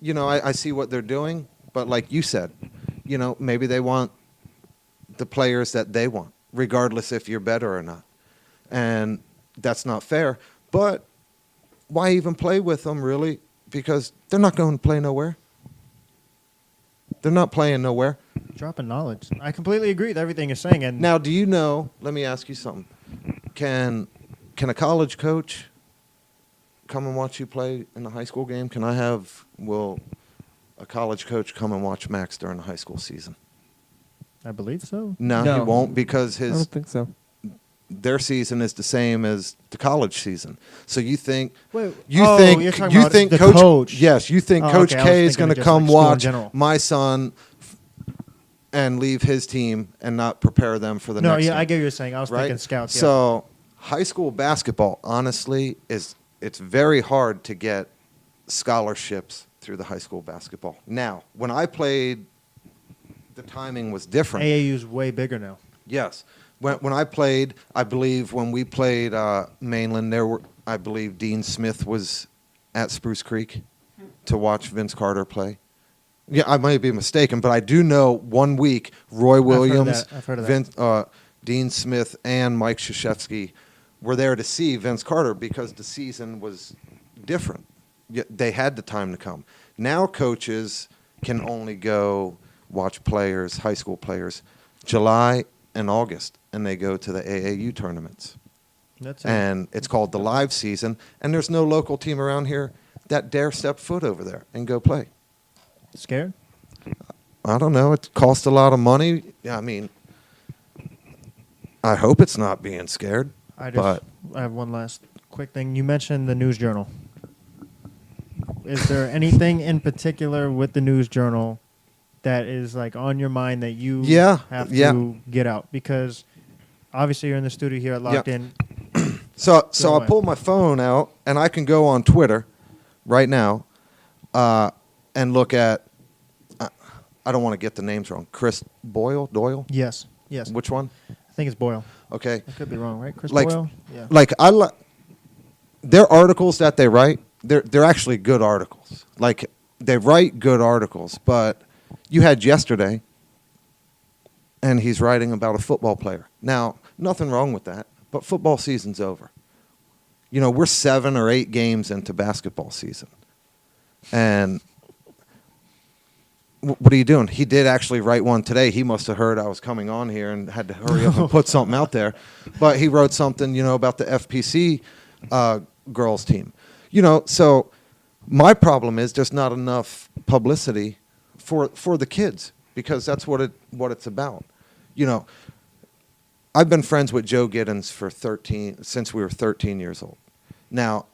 I see what they're doing. But like you said, maybe they want the players that they want, regardless if you're better or not. And that's not fair. But why even play with them, really? Because they're not going to play nowhere. They're not playing nowhere. Dropping knowledge. I completely agree with everything you're saying. And Now, do you know, let me ask you something. Can a college coach come and watch you play in a high school game? Will a college coach come and watch Max during the high school season? I believe so. No, No. he won't, because I don't think so. their season is the same as the college season. So you think Wait, you oh, think you're talking you about think the Coach, coach. Yes, you think Oh, Coach okay, I was K is thinking going of to just, come like, school in watch general. my son and leave his team and not prepare them for the No, next yeah, game, I get what you're saying. I was right? thinking scouts. Yeah. So high school basketball, honestly, it's very hard to get scholarships through the high school basketball. Now, when I played, the timing was different. AAU's way bigger now. Yes. When I played, I believe when we played Mainland, I believe Dean Smith was at Spruce Creek to watch Vince Carter play. Yeah, I might be mistaken, but I do know 1 week Roy Williams, I've heard of that. Dean Smith, and Mike Krzyzewski were there to see Vince Carter because the season was different. They had the time to come. Now coaches can only go watch players, high school players, July and August, and they go to the AAU tournaments. That's it. And it's called the live season, and there's no local team around here that dare step foot over there and go play. Scared? I don't know. It costs a lot of money. Yeah, I mean, I hope it's not being scared. I But have one last quick thing. You mentioned the News Journal. Is there anything in particular with the News Journal that is like on your mind that you have to get out? Because obviously you're in the studio here at Locked In. So Go I away. pulled my phone out, and I can go on Twitter right now and look at, I don't want to get the names wrong, Chris Doyle? Yes. Yes. Which one? I think it's Boyle. Okay. I could be wrong, right? Chris Like- Boyle? Yeah. Like, their articles that they write, they're actually good articles. Like, they write good articles, but you had yesterday, and he's writing about a football player. Now, nothing wrong with that, but football season's over. We're 7 or 8 games into basketball season. And what are you doing? He did actually write one today. He must have heard I was coming on here and had to hurry up and put something out there. But he wrote something, about the FPC girls team. So my problem is there's not enough publicity for the kids, because that's what it's about. I've been friends with Joe Giddens since we were 13 years old. Now,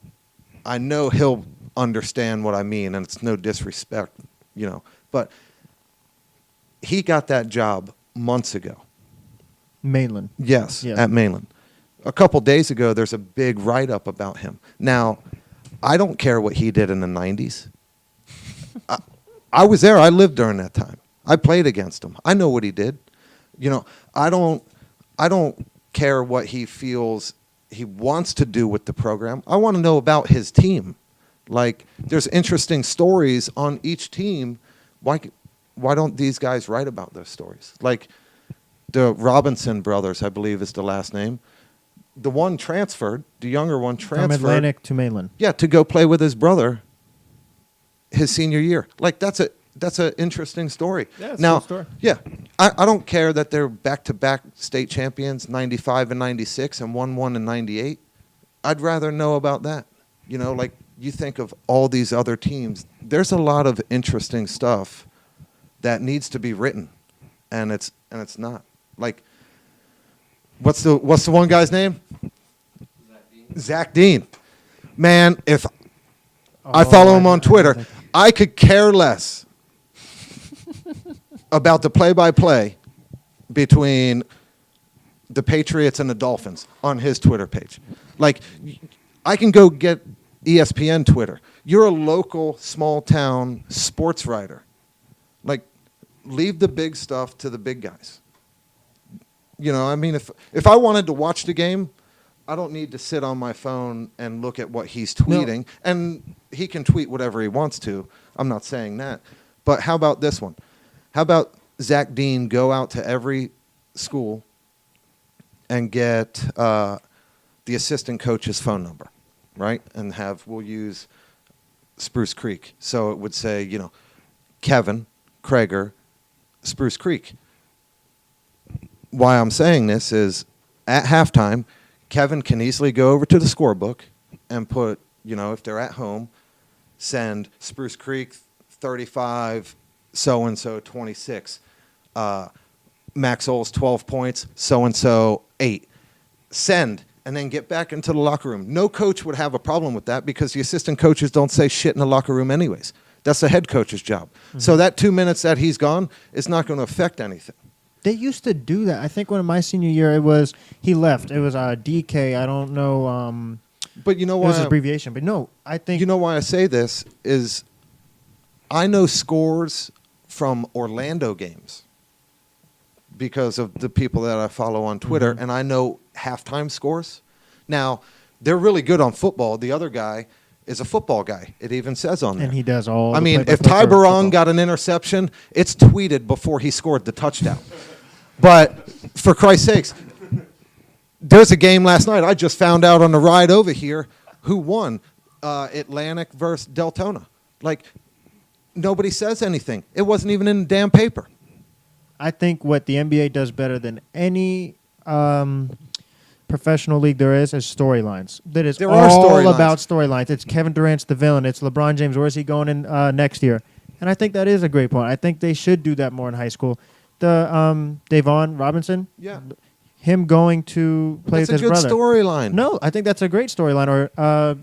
I know he'll understand what I mean, and it's no disrespect, but he got that job months ago. Mainland. Yes, Yeah. at Mainland. A couple days ago, there's a big write-up about him. Now, I don't care what he did in the 90s. I was there. I lived during that time. I played against him. I know what he did. I don't care what he feels he wants to do with the program. I want to know about his team. Like, there's interesting stories on each team. Why don't these guys write about those stories? Like the Robinson brothers, I believe is the last name. The one transferred, the younger one transferred. From Atlantic to Mainland. Yeah, to go play with his brother his senior year. Like, that's an interesting story. Yeah, it's a now, cool story. Yeah, I don't care that they're back-to-back state champions, 95 and 96, and won in 98. I'd rather know about that. You know, like, you think of all these other teams. There's a lot of interesting stuff that needs to be written, and it's not. Like, what's the one guy's name? Zach Dean. Man, if I follow him on Twitter, I could care less about the play-by-play between the Patriots and the Dolphins on his Twitter page. Like, I can go get ESPN Twitter. You're a local, small-town sports writer. Like, leave the big stuff to the big guys. You know, I mean, if I wanted to watch the game, I don't need to sit on my phone and look at what he's tweeting. No. And he can tweet whatever he wants to. I'm not saying that. But how about this one? How about Zach Dean go out to every school and get the assistant coach's phone number, right? And we'll use Spruce Creek. So it would say, you know, Kevin, Krager, Spruce Creek. Why I'm saying this is at halftime, Kevin can easily go over to the scorebook and put, you know, if they're at home, send Spruce Creek 35, so-and-so 26. Max Oles 12 points, so-and-so 8. Send, and then get back into the locker room. No coach would have a problem with that because the assistant coaches don't say shit in the locker room anyways. That's the head coach's job. Mm-hmm. So that 2 minutes that he's gone is not going to affect anything. They used to do that. I think when in my senior year, he left. It was DK. I don't know. But you know why? It was his abbreviation. But no, I think. You know why I say this is I know scores from Orlando games because of the people that I follow on Twitter, and I know halftime scores. Now, they're really good on football. The other guy is a football guy. It even says on there. And he does all I mean, if Ty Barong got an interception, it's tweeted before he scored the touchdown. But for Christ's sakes, there's a game last night. I just found out on the ride over here who won, Atlantic versus Deltona. Like, nobody says anything. It wasn't even in the damn paper. I think what the NBA does better than any professional league there is storylines. There are all about storylines. It's Kevin Durant's the villain. It's LeBron James. Where is he going in next year? And I think that is a great point. I think they should do that more in high school. The Davon Robinson, him going to play with his brother. That's a good storyline. No, I think that's a great storyline. Or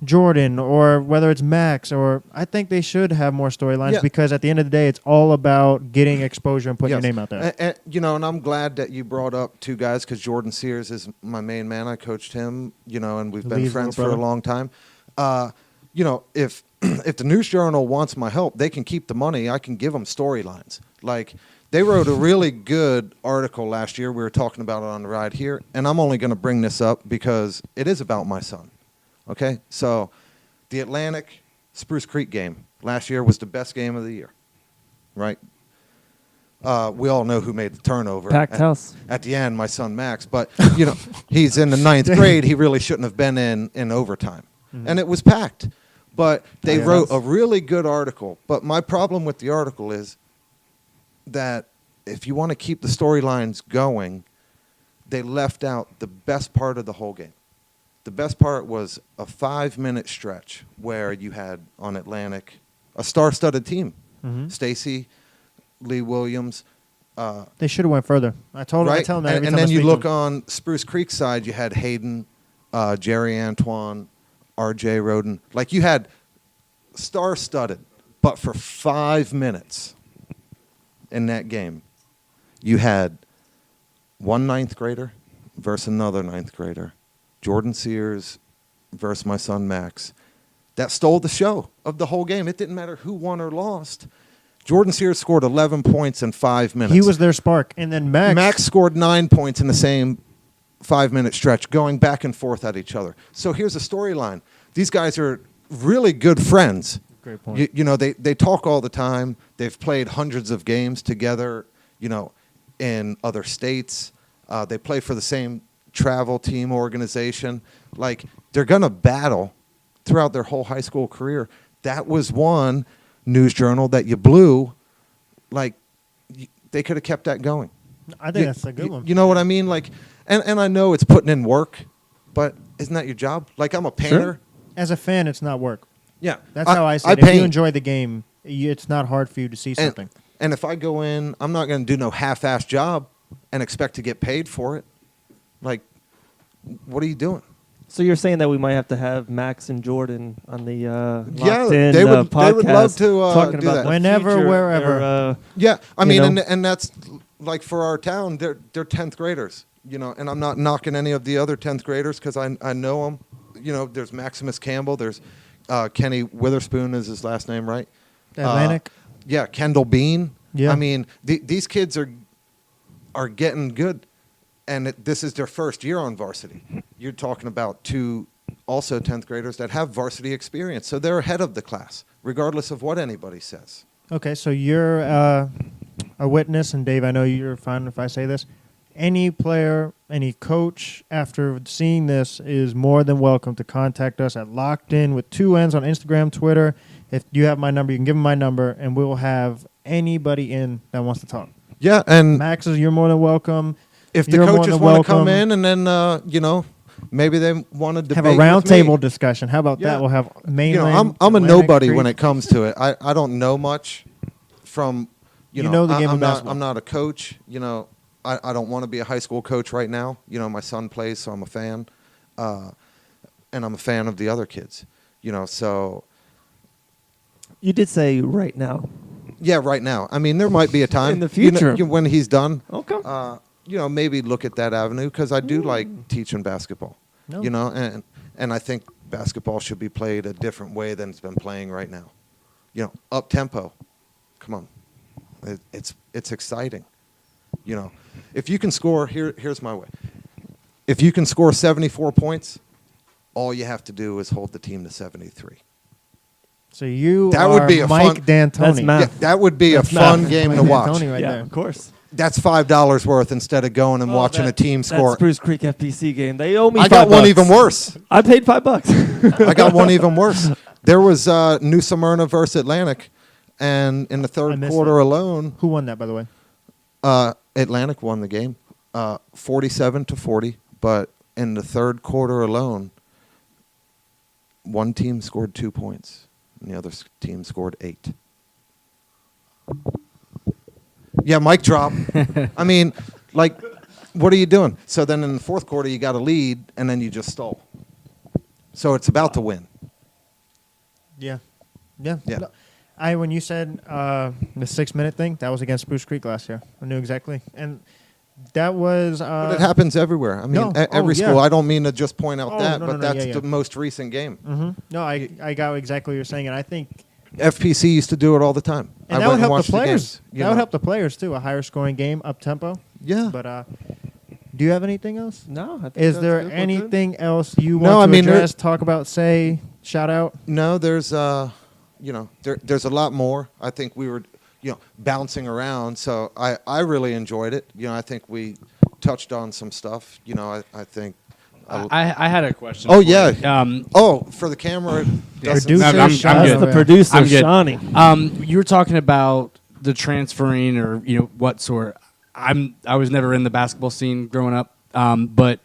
Jordan, or whether it's Max, or I think they should have more storylines because at the end of the day, it's all about getting exposure and putting your name out there. And, you know, and I'm glad that you brought up two guys because Jordan Sears is my main man. I coached him, you know, and we've been friends for a long time. You know, if the News Journal wants my help, they can keep the money. I can give them storylines. Like, they wrote a really good article last year. We were talking about it on the ride here, and I'm only going to bring this up because it is about my son. Okay, so the Atlantic Spruce Creek game last year was the best game of the year, right? We all know who made the turnover. Packed house. At the end, my son Max, but you know he's in the 9th grade. He really shouldn't have been in overtime, and it was packed. But they wrote a really good article. But my problem with the article is that if you want to keep the storylines going, they left out the best part of the whole game. The best part was a 5-minute stretch where you had on Atlantic a star-studded team. Mm-hmm. Stacy, Lee Williams. They should have went further. I told them that every time. And then you look on Spruce Creek side, you had Hayden, Jerry Antoine, R.J. Roden. Like, you had star-studded, but for 5 minutes in that game, you had one 9th grader versus another 9th grader. Jordan Sears versus my son Max. That stole the show of the whole game. It didn't matter who won or lost. Jordan Sears scored 11 points in 5 minutes. He was their spark. And then Max scored 9 points in the same 5-minute stretch going back and forth at each other. So here's a storyline. These guys are really good friends. Great point. You know, they talk all the time. They've played hundreds of games together, you know, in other states. They play for the same travel team organization. Like, they're going to battle throughout their whole high school career. That was one news journal that you blew. Like, they could have kept that going. I think that's a good one. You know what I mean? Like, and I know it's putting in work, but isn't that your job? Like, I'm a painter. As a fan, it's not work. Yeah. That's how I see it. If you enjoy the game, it's not hard for you to see something. And if I go in, I'm not going to do no half-ass job and expect to get paid for it. Like, what are you doing? So you're saying that we might have to have Max and Jordan on the Yeah, Locked In they would podcast love to talking do about that. the Whenever, future, wherever. or, Yeah, I You mean, know? and that's like for our town, they're 10th graders, you know, and I'm not knocking any of the other 10th graders because I know them. You know, there's Maximus Campbell, there's Kenny Witherspoon is his last name, right? Atlantic. Yeah, Kendall Bean. Yeah. I mean, these kids are getting good, and this is their first year on varsity. You're talking about two also 10th graders that have varsity experience, so they're ahead of the class, regardless of what anybody says. Okay, so you're a witness, and Dave, I know you're fine if I say this. Any player, any coach, after seeing this, is more than welcome to contact us at Locked In with 2 N's on Instagram, Twitter. If you have my number, you can give them my number, and we'll have anybody in that wants to talk. Yeah, and Max, you're more than welcome. if the You're more coaches than want to come welcome. in and then, you know, maybe they want to debate Have a with roundtable me. discussion. How about Yeah. that? We'll have mainland. You know, I'm a Atlantic, nobody Creek. when it comes to it. I don't know much from, you You know, know the game of I'm not basketball. I'm not a coach. You know, I don't want to be a high school coach right now. You know, my son plays, so I'm a fan, and I'm a fan of the other kids. You know, so you did say right now. yeah, right now. I mean, there might be a time In the you know, future. when he's done. Okay. You know, maybe look at that avenue because I do like teaching basketball. No. You know, and I think basketball should be played a different way than it's been playing right now. You know, up tempo. Come on, it's exciting. You know, if you can score, here's my way. If you can score 74 points, all you have to do is hold the team to 73. So you That are would be a Mike fun- D'Antoni. That's math. Yeah, that would be That's a fun math. game Mike to watch. D'Antoni right yeah, there. of course. That's $5 worth instead of going and watching a team score. That Spruce Creek FPC game. They owe me. I got $5. one even worse. I paid $5. I got one even worse. There was New Smyrna versus Atlantic, and in the I third missed quarter it. alone, Who won that, by the way? Atlantic won the game, 47-40. But in the third quarter alone, one team scored 2 points, and the other team scored 8. Yeah, mic drop. I mean, like, what are you doing? So then in the fourth quarter, you got a lead, and then you just stole. So it's about to win. Yeah. Yeah. Yeah. No, when you said the 6-minute thing, that was against Spruce Creek last year. I knew exactly. And that was But it happens everywhere. I mean, no. every Oh, yeah. school. I don't mean to just point out Oh, that, no, but no, that's yeah. the most recent game. No, I got exactly what you're saying, and I think FPC used to do it all the time. and I that went would help the watched players. games, you That would know. help the players too. A higher scoring game, up tempo. Yeah. But do you have anything else? No. I think Is that's there good. We're good. anything else you No, want I to mean, there- address, talk about, say, shout out? No, there's you know, there's a lot more. I think we were, you know, bouncing around. So I really enjoyed it. You know, I think we touched on some stuff. You know, I think. I had a question. Oh, for yeah. you. Oh, for the camera. it doesn't- Producer I'm shout good. out. The producer, I'm good. Shawnee. You were talking about the transferring, or you know what sort. I was never in the basketball scene growing up, but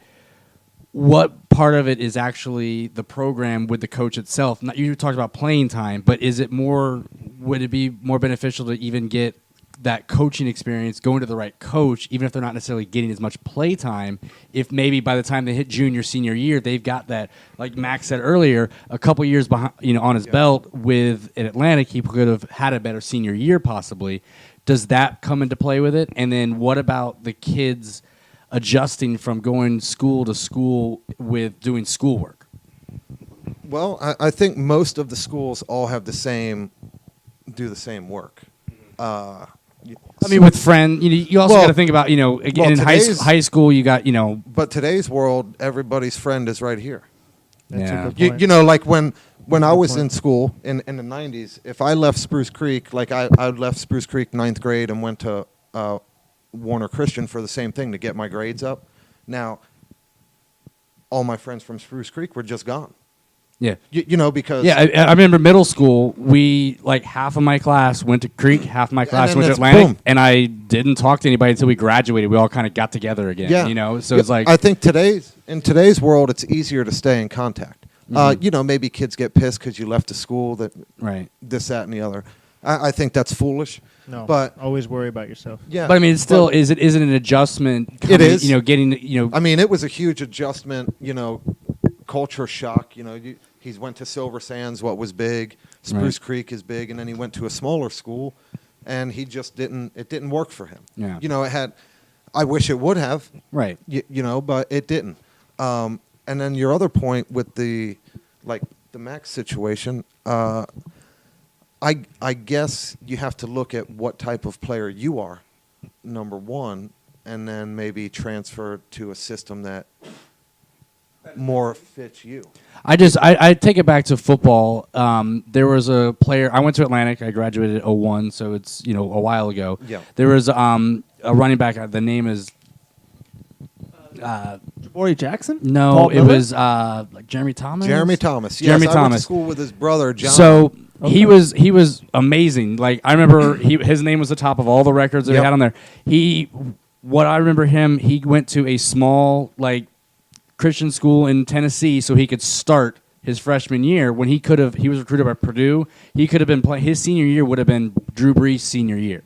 what part of it is actually the program with the coach itself? Not, you talked about playing time, but is it more? Would it be more beneficial to even get that coaching experience, going to the right coach, even if they're not necessarily getting as much play time? If maybe by the time they hit junior, senior year, they've got that, like Max said earlier, a couple years behind, you know, on his belt with an Atlantic, he could have had a better senior year possibly. Does that come into play with it? And then what about the kids adjusting from going school to school with doing schoolwork? Well, I think most of the schools all have do the same work. I mean, with friend, you also Well, got to think about, again, well, in today's- high school, you got, But today's world, everybody's friend is right here. That's Yeah. a good point. You know, like when I Good was point. in school in the 90s, if I left Spruce Creek, like I left Spruce Creek 9th grade and went to Warner Christian for the same thing to get my grades up. Now, all my friends from Spruce Creek were just gone. yeah. You know, because Yeah, I remember middle school, we, like, half of my class went to Creek, half of my class then went to it's Atlantic, boom. and I didn't talk to anybody until we graduated. We all kind of got together again, yeah, So it's like, I think in today's world, it's easier to stay in contact. You know, maybe kids get pissed because you left a school that right. this, that, and the other. I think that's foolish. No, but always worry about yourself. yeah, But I mean, it's still, but- is it an adjustment? It is. Getting, I mean, it was a huge adjustment. You know, culture shock. You know, he went to Silver Sands, what was big. Spruce Creek is big, and then he went to a smaller school, and he just didn't. It didn't work for him. Yeah. You know, it had. I wish it would have. right. You know, but it didn't. And then your other point with the Max situation. I guess you have to look at what type of player you are, number one, and then maybe transfer to a system that more fits you. I take it back to football. There was a player. I went to Atlantic. I graduated in 01, so it's a while ago. Yeah. There was a running back. The name is Jabari Jackson? no. Paul It Miller? was like Jeremy Thomas. Jeremy Thomas. Yes, Jeremy I went to Thomas. school with his brother John. So Okay. he was amazing. Like I remember his name was the top of all the records that Yep. we had on there. What I remember him, he went to a small Christian school in Tennessee so he could start his freshman year when he was recruited by Purdue. He could have been playing his senior year would have been Drew Brees' senior year.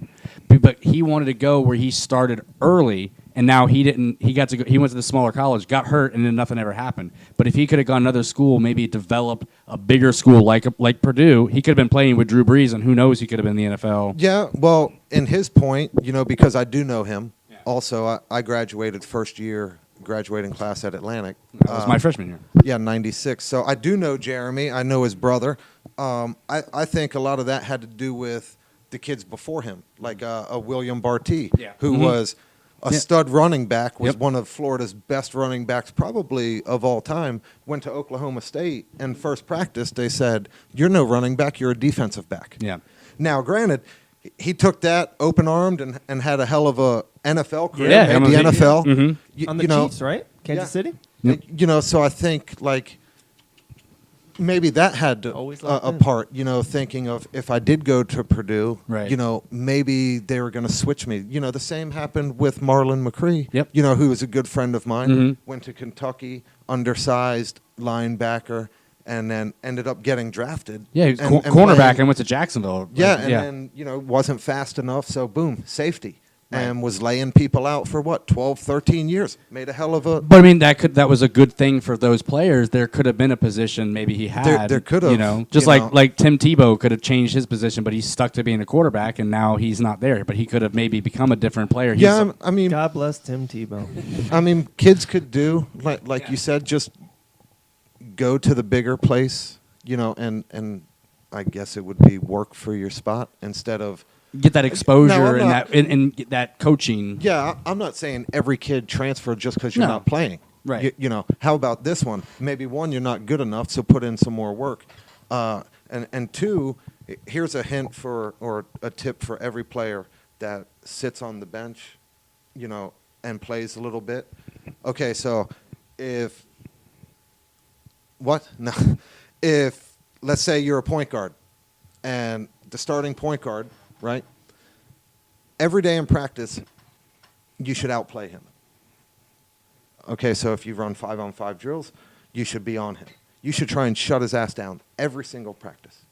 But he wanted to go where he started early. And now he didn't. He got to go. He went to the smaller college, got hurt, and then nothing ever happened. But if he could have gone another school, maybe developed a bigger school like Purdue, he could have been playing with Drew Brees, and who knows, he could have been in the NFL. yeah, well, in his point, because I do know him. Yeah. Also, I graduated first year graduating class at Atlantic. That was my freshman year. Yeah, 96. So I do know Jeremy. I know his brother. I think a lot of that had to do with the kids before him, like a William Barty, who was a stud running back, was one of Florida's best running backs probably of all time, went to Oklahoma State, and first practice they said, "You're no running back, you're a defensive back." Yeah. Now, granted, he took that open-armed and had a hell of a NFL career, Yeah, made the NFL. Mhm. On the Chiefs, right? Kansas City? Yep. So I think maybe that had to Always a locked in. part, thinking of if I did go to Purdue, Right. Maybe they were going to switch me. The same happened with Marlon McCree, Yep. Who was a good friend of mine, Mhm. went to Kentucky, undersized linebacker, and then ended up getting drafted. Yeah, he was and cornerback playing- and went to Jacksonville. Yeah, and then, wasn't fast enough, so boom, safety. And was laying people out for 12, 13 years. Made a hell of a... But I mean, that was a good thing for those players. There could have been a position maybe he had. There could have, just you know. like Tim Tebow could have changed his position, but he's stuck to being a quarterback, and now he's not there. But he could have maybe become a different player. Yeah, I mean, God bless Tim Tebow. kids could do like you said, just go to the bigger place, and I guess it would be work for your spot instead of get that exposure No, I'm and not- and get that coaching. Yeah, I'm not saying every kid transfer just because you're No. not playing. Right. How about this one? Maybe one, you're not good enough, so put in some more work. And two, here's a hint or a tip for every player that sits on the bench, and plays a little bit. Okay, so if let's say you're a point guard, and the starting point guard, right? Every day in practice, you should outplay him. Okay, so if you run 5-on-5 drills, you should be on him. You should try and shut his ass down every single practice.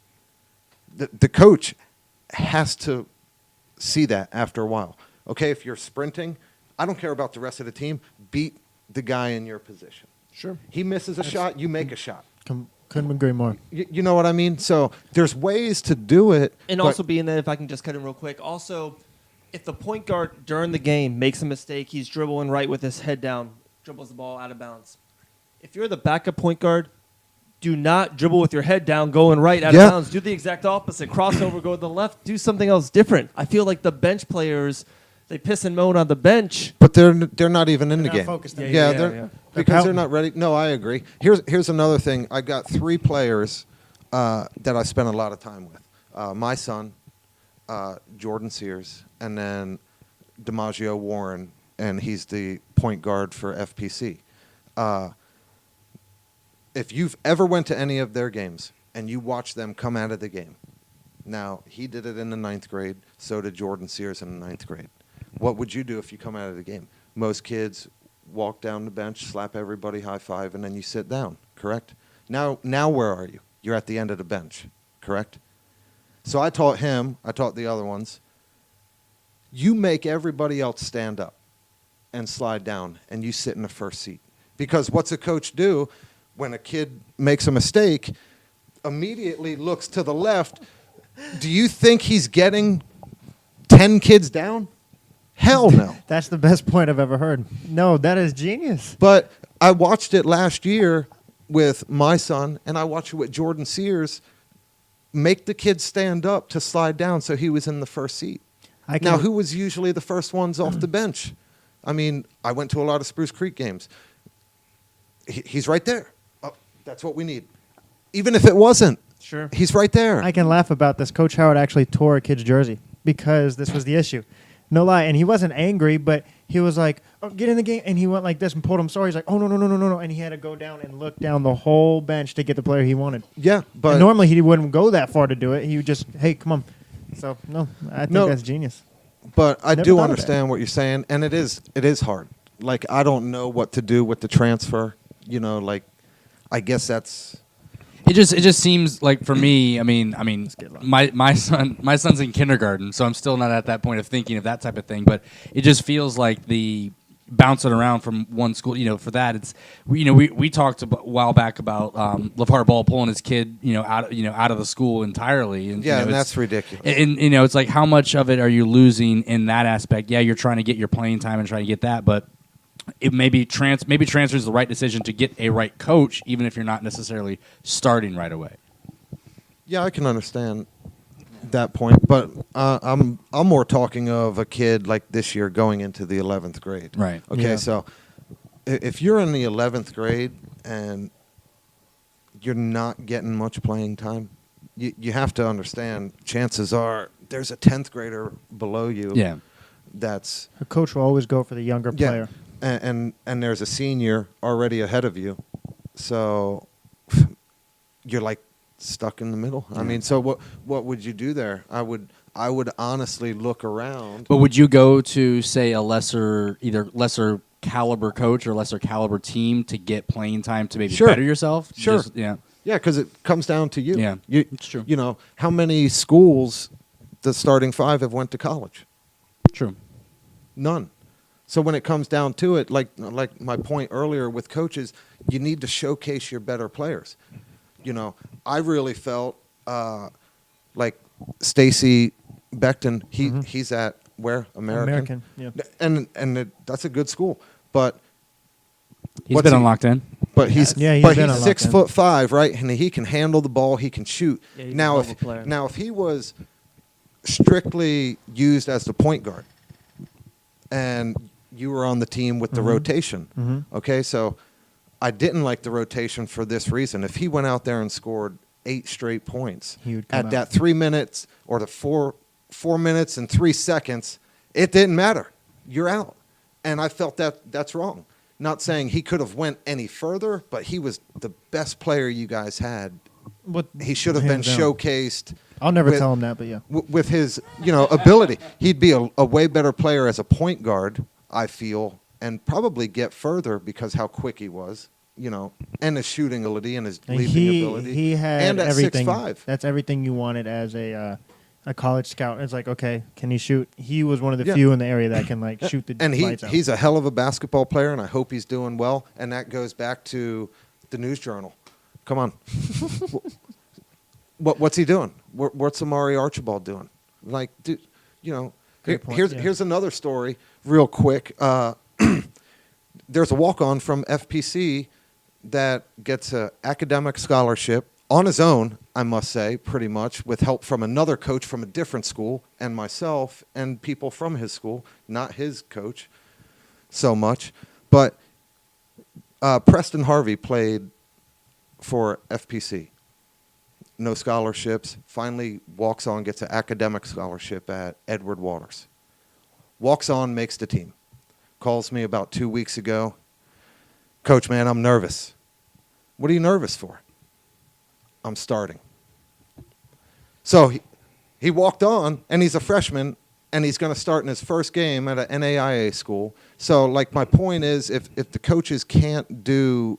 The coach has to see that after a while. Okay, if you're sprinting, I don't care about the rest of the team. Beat the guy in your position. Sure. He misses a shot, you make a shot. Couldn't agree more. You know what I mean? So there's ways to do it. And but- also being that, if I can just cut in real quick, also, if the point guard during the game makes a mistake, he's dribbling right with his head down, dribbles the ball out of bounds. If you're the backup point guard, do not dribble with your head down, going right out Yeah. of bounds. Do the exact opposite. Crossover, go to the left. Do something else different. I feel like the bench players, they piss and moan on the bench. But they're not even in the not game. focused on it. Yeah, Yeah, they're yeah. because pouting. they're not ready. No, I agree. Here's another thing. I got 3 players that I spent a lot of time with. My son, Jordan Sears, and then DiMaggio Warren, and he's the point guard for FPC. If you've ever went to any of their games and you watch them come out of the game, now he did it in the 9th grade, so did Jordan Sears in the 9th grade. What would you do if you come out of the game? Most kids walk down the bench, slap everybody, high five, and then you sit down, correct? Now where are you? You're at the end of the bench, correct? So I taught him, I taught the other ones, you make everybody else stand up and slide down, and you sit in the first seat. Because what's a coach do when a kid makes a mistake? Immediately looks to the left. Do you think he's getting 10 kids down? Hell no. That's the best point I've ever heard. No, that is genius. But I watched it last year with my son, and I watched it with Jordan Sears make the kids stand up to slide down so he was in the first seat. Now, who was usually the first ones off the bench? I mean, I went to a lot of Spruce Creek games. He's right there. Oh, that's what we need. Even if it wasn't, Sure. he's right there. I can laugh about this. Coach Howard actually tore a kid's jersey because this was the issue. No lie. And he wasn't angry, but he was like, oh, get in the game. And he went like this and pulled him sorry. He's like, oh, no. And he had to go down and look down the whole bench to get the player he wanted. Yeah, but And normally he wouldn't go that far to do it. He would just, hey, come on. So, no, I think that's genius. But I Never do thought of understand what you're saying, and it is hard. Like, I don't know what to do with the transfer. You know, like, I guess that's. It just seems like for me. I mean, my son's in kindergarten, so I'm still not at that point of thinking of that type of thing. But it just feels like the bouncing around from one school. You know, for that, it's we talked a while back about LeVar Ball pulling his kid out of the school entirely. And, Yeah, and that's ridiculous. And it's like, how much of it are you losing in that aspect? Yeah, you're trying to get your playing time and trying to get that, but it maybe transfer is the right decision to get a right coach, even if you're not necessarily starting right away. Yeah, I can understand that point, but I'm more talking of a kid like this year going into the 11th grade. Right. Okay, Yeah. so if you're in the 11th grade and you're not getting much playing time, you have to understand chances are there's a 10th grader below you. Yeah. That's A coach will always go for the younger player. and there's a senior already ahead of you, so you're like stuck in the middle. I mean, so what would you do there? I would honestly look around. But would you go to, say, either lesser caliber coach or lesser caliber team to get playing time to maybe Sure. better yourself? Sure. Yeah. Yeah, because it comes down to you. Yeah, it's true. You know, how many schools the starting 5 have went to college? True. None. So when it comes down to it, like my point earlier with coaches, you need to showcase your better players. You know, I really felt like Stacy Beckton. He's at where? American. Yeah. And that's a good school, but He's what's been he- on locked in. But he's Yeah, he's but been he's on 6'5", right? And he can handle the ball. He can shoot. Yeah, he's a now, hell if of a player. if he was strictly used as the point guard, and you were on the team with the rotation, okay, so I didn't like the rotation for this reason. If he went out there and scored 8 straight points He would come at out. that 3 minutes or the 4 minutes and 3 seconds, it didn't matter. You're out. And I felt that's wrong. Not saying he could have went any further, but he was the best player you guys had. He should have been Hands down. showcased. I'll never with- tell him that, but yeah. With his ability. He'd be a way better player as a point guard, I feel, and probably get further because how quick he was, and his shooting ability and his And leaping ability. he had and at everything. 6'5". That's everything you wanted as a college scout. It's like, okay, can he shoot? He was one of the Yeah. few in the area that can shoot the And lights out. he's a hell of a basketball player, and I hope he's doing well. And that goes back to the News Journal. Come on. What's he doing? What's Amari Archibald doing? Like, dude, Great point, here's another story real quick. There's a walk-on from FPC that gets an academic scholarship on his own, I must say, pretty much, with help from another coach from a different school and myself and people from his school, not his coach so much. But Preston Harvey played for FPC. No scholarships. Finally walks on, gets an academic scholarship at Edward Waters. Walks on, makes the team. Calls me about 2 weeks ago. Coach, man, I'm nervous. What are you nervous for? I'm starting. So he walked on, and he's a freshman, and he's going to start in his first game at an NAIA school. So, like, my point is, if the coaches can't do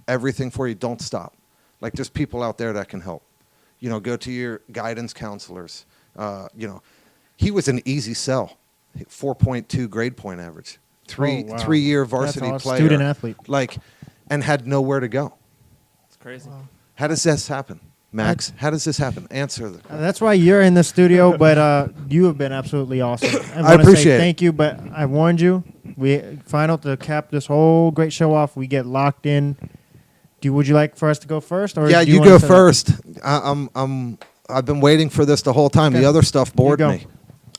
everything for you, don't stop. Like, there's people out there that can help. You know, go to your guidance counselors. You know, he was an easy sell. 4.2 grade point average. Three-year varsity That's player. Student athlete. Like, and had nowhere to go. It's crazy. Wow. How does this happen, Max? How does this happen? Answer the question. That's why you're in the studio, but you have been absolutely awesome. I wanna appreciate say it. thank you, but I warned you. We final to cap this whole great show off. We get locked in. Would you like for us to go first, or Yeah, do you wanna go set up? first. I've been waiting for this the whole time. Okay. The other stuff bored go. me.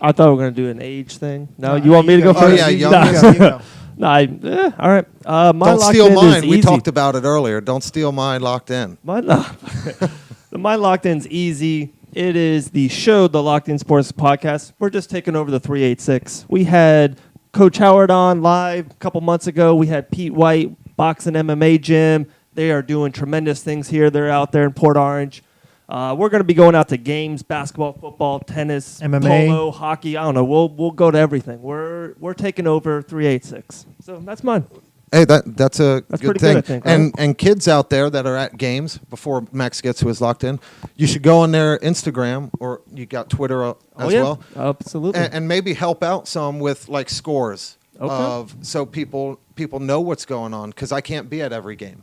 I thought we were going to do an age thing. No, you want me to go go. first? Oh, yeah, You young go, is- you go. No, all right. My Don't locked steal in mine. is We easy. talked about it earlier. Don't steal mine. Locked in. My locked in's easy. It is the show, the Locked In Sports Podcast. We're just taking over the 386. We had Coach Howard on live a couple months ago. We had Pete White, boxing MMA gym. They are doing tremendous things here. They're out there in Port Orange. We're going to be going out to games, basketball, football, tennis, MMA. polo, hockey. I don't know. We'll go to everything. We're taking over 386. So that's mine. Hey, that's a That's good pretty thing. good, I think, right? And kids out there that are at games, before Max gets to his locked in, you should go on their Instagram, or you got Twitter as well, Absolutely. and maybe help out some with like scores Okay. so people know what's going on, because I can't be at every game.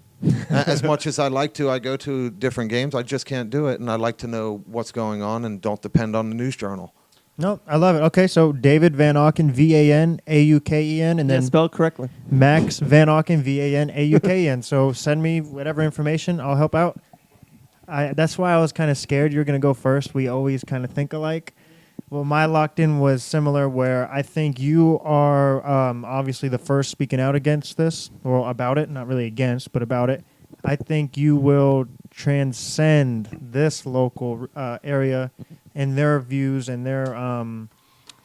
As much as I like to, I go to different games. I just can't do it, and I like to know what's going on and don't depend on the news journal. No, I love it. Okay, so David Van Auken, VanAuken, and then spelled correctly. Max Van Auken, VanAuken. So send me whatever information. I'll help out. That's why I was kind of scared you were going to go first. We always kind of think alike. Well, my locked in was similar, where I think you are obviously the first speaking out against this, or about it, not really against, but about it. I think you will transcend this local area and their views and their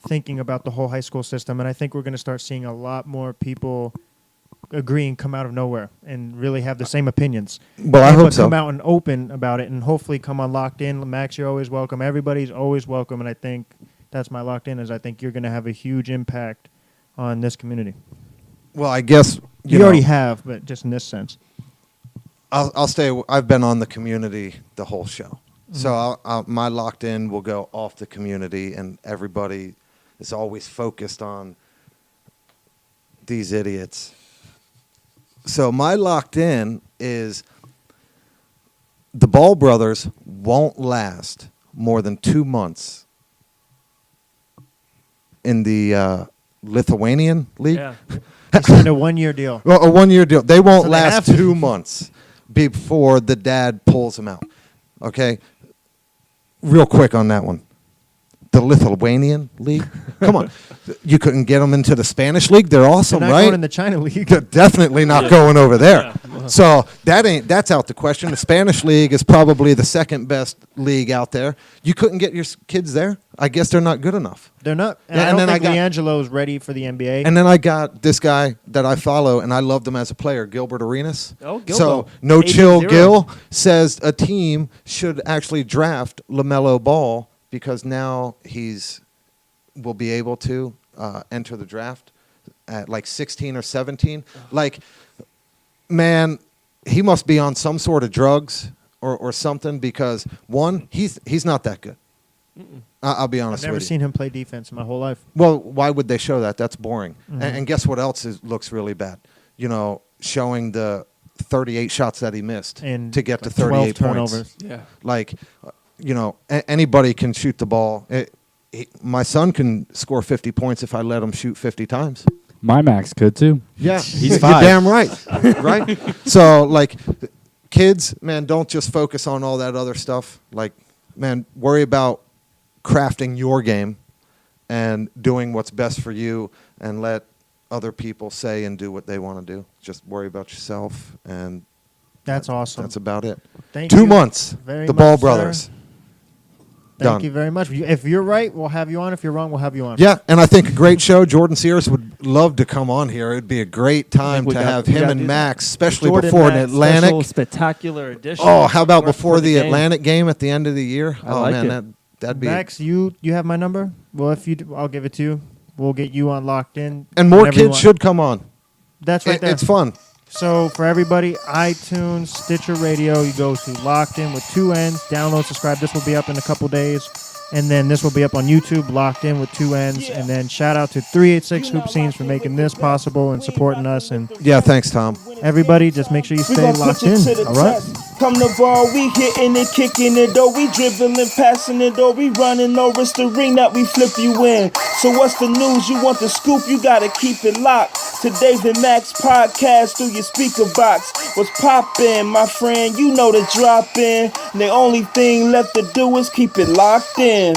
thinking about the whole high school system. And I think we're going to start seeing a lot more people agree and come out of nowhere and really have the same opinions. Well, I hope so. Come out and open about it, and hopefully come on Locked In. Max, you're always welcome. Everybody's always welcome, and I think that's my Locked In, is I think you're going to have a huge impact on this community. Well, I guess You already have, but just in this sense. I'll stay. I've been on the community the whole show, so my locked in will go off the community, and everybody is always focused on these idiots. So my locked in is the Ball brothers won't last more than 2 months in the Lithuanian league. Yeah. He signed a 1-year deal. Well, a 1-year deal. They won't So they have last to. 2 months before the dad pulls them out. Okay? Real quick on that one. The Lithuanian league? Come on. You couldn't get them into the Spanish league? They're awesome, They're not right? going in the China League. They're definitely not going over there. So that's out the question. The Spanish league is probably the second best league out there. You couldn't get your kids there? I guess they're not good enough. They're not. And Yeah, I and don't then think I got- Leangelo is ready for the NBA. And then I got this guy that I follow, and I loved him as a player, Gilbert Arenas. Oh, Gilbo. So No 8-0. Chill Gil says a team should actually draft LaMelo Ball, because now will be able to enter the draft at like 16 or 17. Like, man, he must be on some sort of drugs or something, because one, he's not that good. I'll be I've honest never with you. seen him play defense in my whole life. Well, why would they show that? That's boring. Mhm. And guess what else looks really bad? You know, showing the 38 shots that he missed And to get to like 38 12 points. turnovers. Yeah. Like, you know, anybody can shoot the ball. My son can score 50 points if I let him shoot 50 times. My Max could too. Yeah, He's you're 5. damn right. Right? So, like, kids, man, don't just focus on all that other stuff. Like, man, worry about crafting your game and doing what's best for you, and let other people say and do what they want to do. Just worry about yourself, and That's awesome. that's about it. Thank 2 you months. very The much, Ball sir. Brothers. Thank Done. you very much. If you're right, we'll have you on. If you're wrong, we'll have you on. Yeah, and I think a great show. Jordan Sears would love to come on here. It'd be a great time we to got- have we him gotta and do Max, especially Jordan before an Max Atlantic. special spectacular edition. Oh, how about for before the game. Atlantic game at the end of the year? I Oh like man, it. that'd be Max, you have my number. Well, if you, I'll give it to you. We'll get you on locked in. and more whenever you kids want. should come on. That's right there. It's fun. So for everybody, iTunes, Stitcher Radio, you go to Locked In with 2 N's. Download, subscribe. This will be up in a couple days. And then this will be up on YouTube, Locked In with 2 N's. And then shout out to 386 Hoop Scenes for making this possible and supporting us. And Yeah, thanks, Tom. everybody, just make sure you We stay gon' locked put you in. to the All right? test. Come the ball, we hitting it, kicking it, though we dribbling, passing it, though we running, no it's the ring that we flip you in. So what's the news? You want the scoop? You gotta keep it locked. To David Max podcast through your speaker box. What's poppin', my friend? You know the drop in. The only thing left to do is keep it locked in.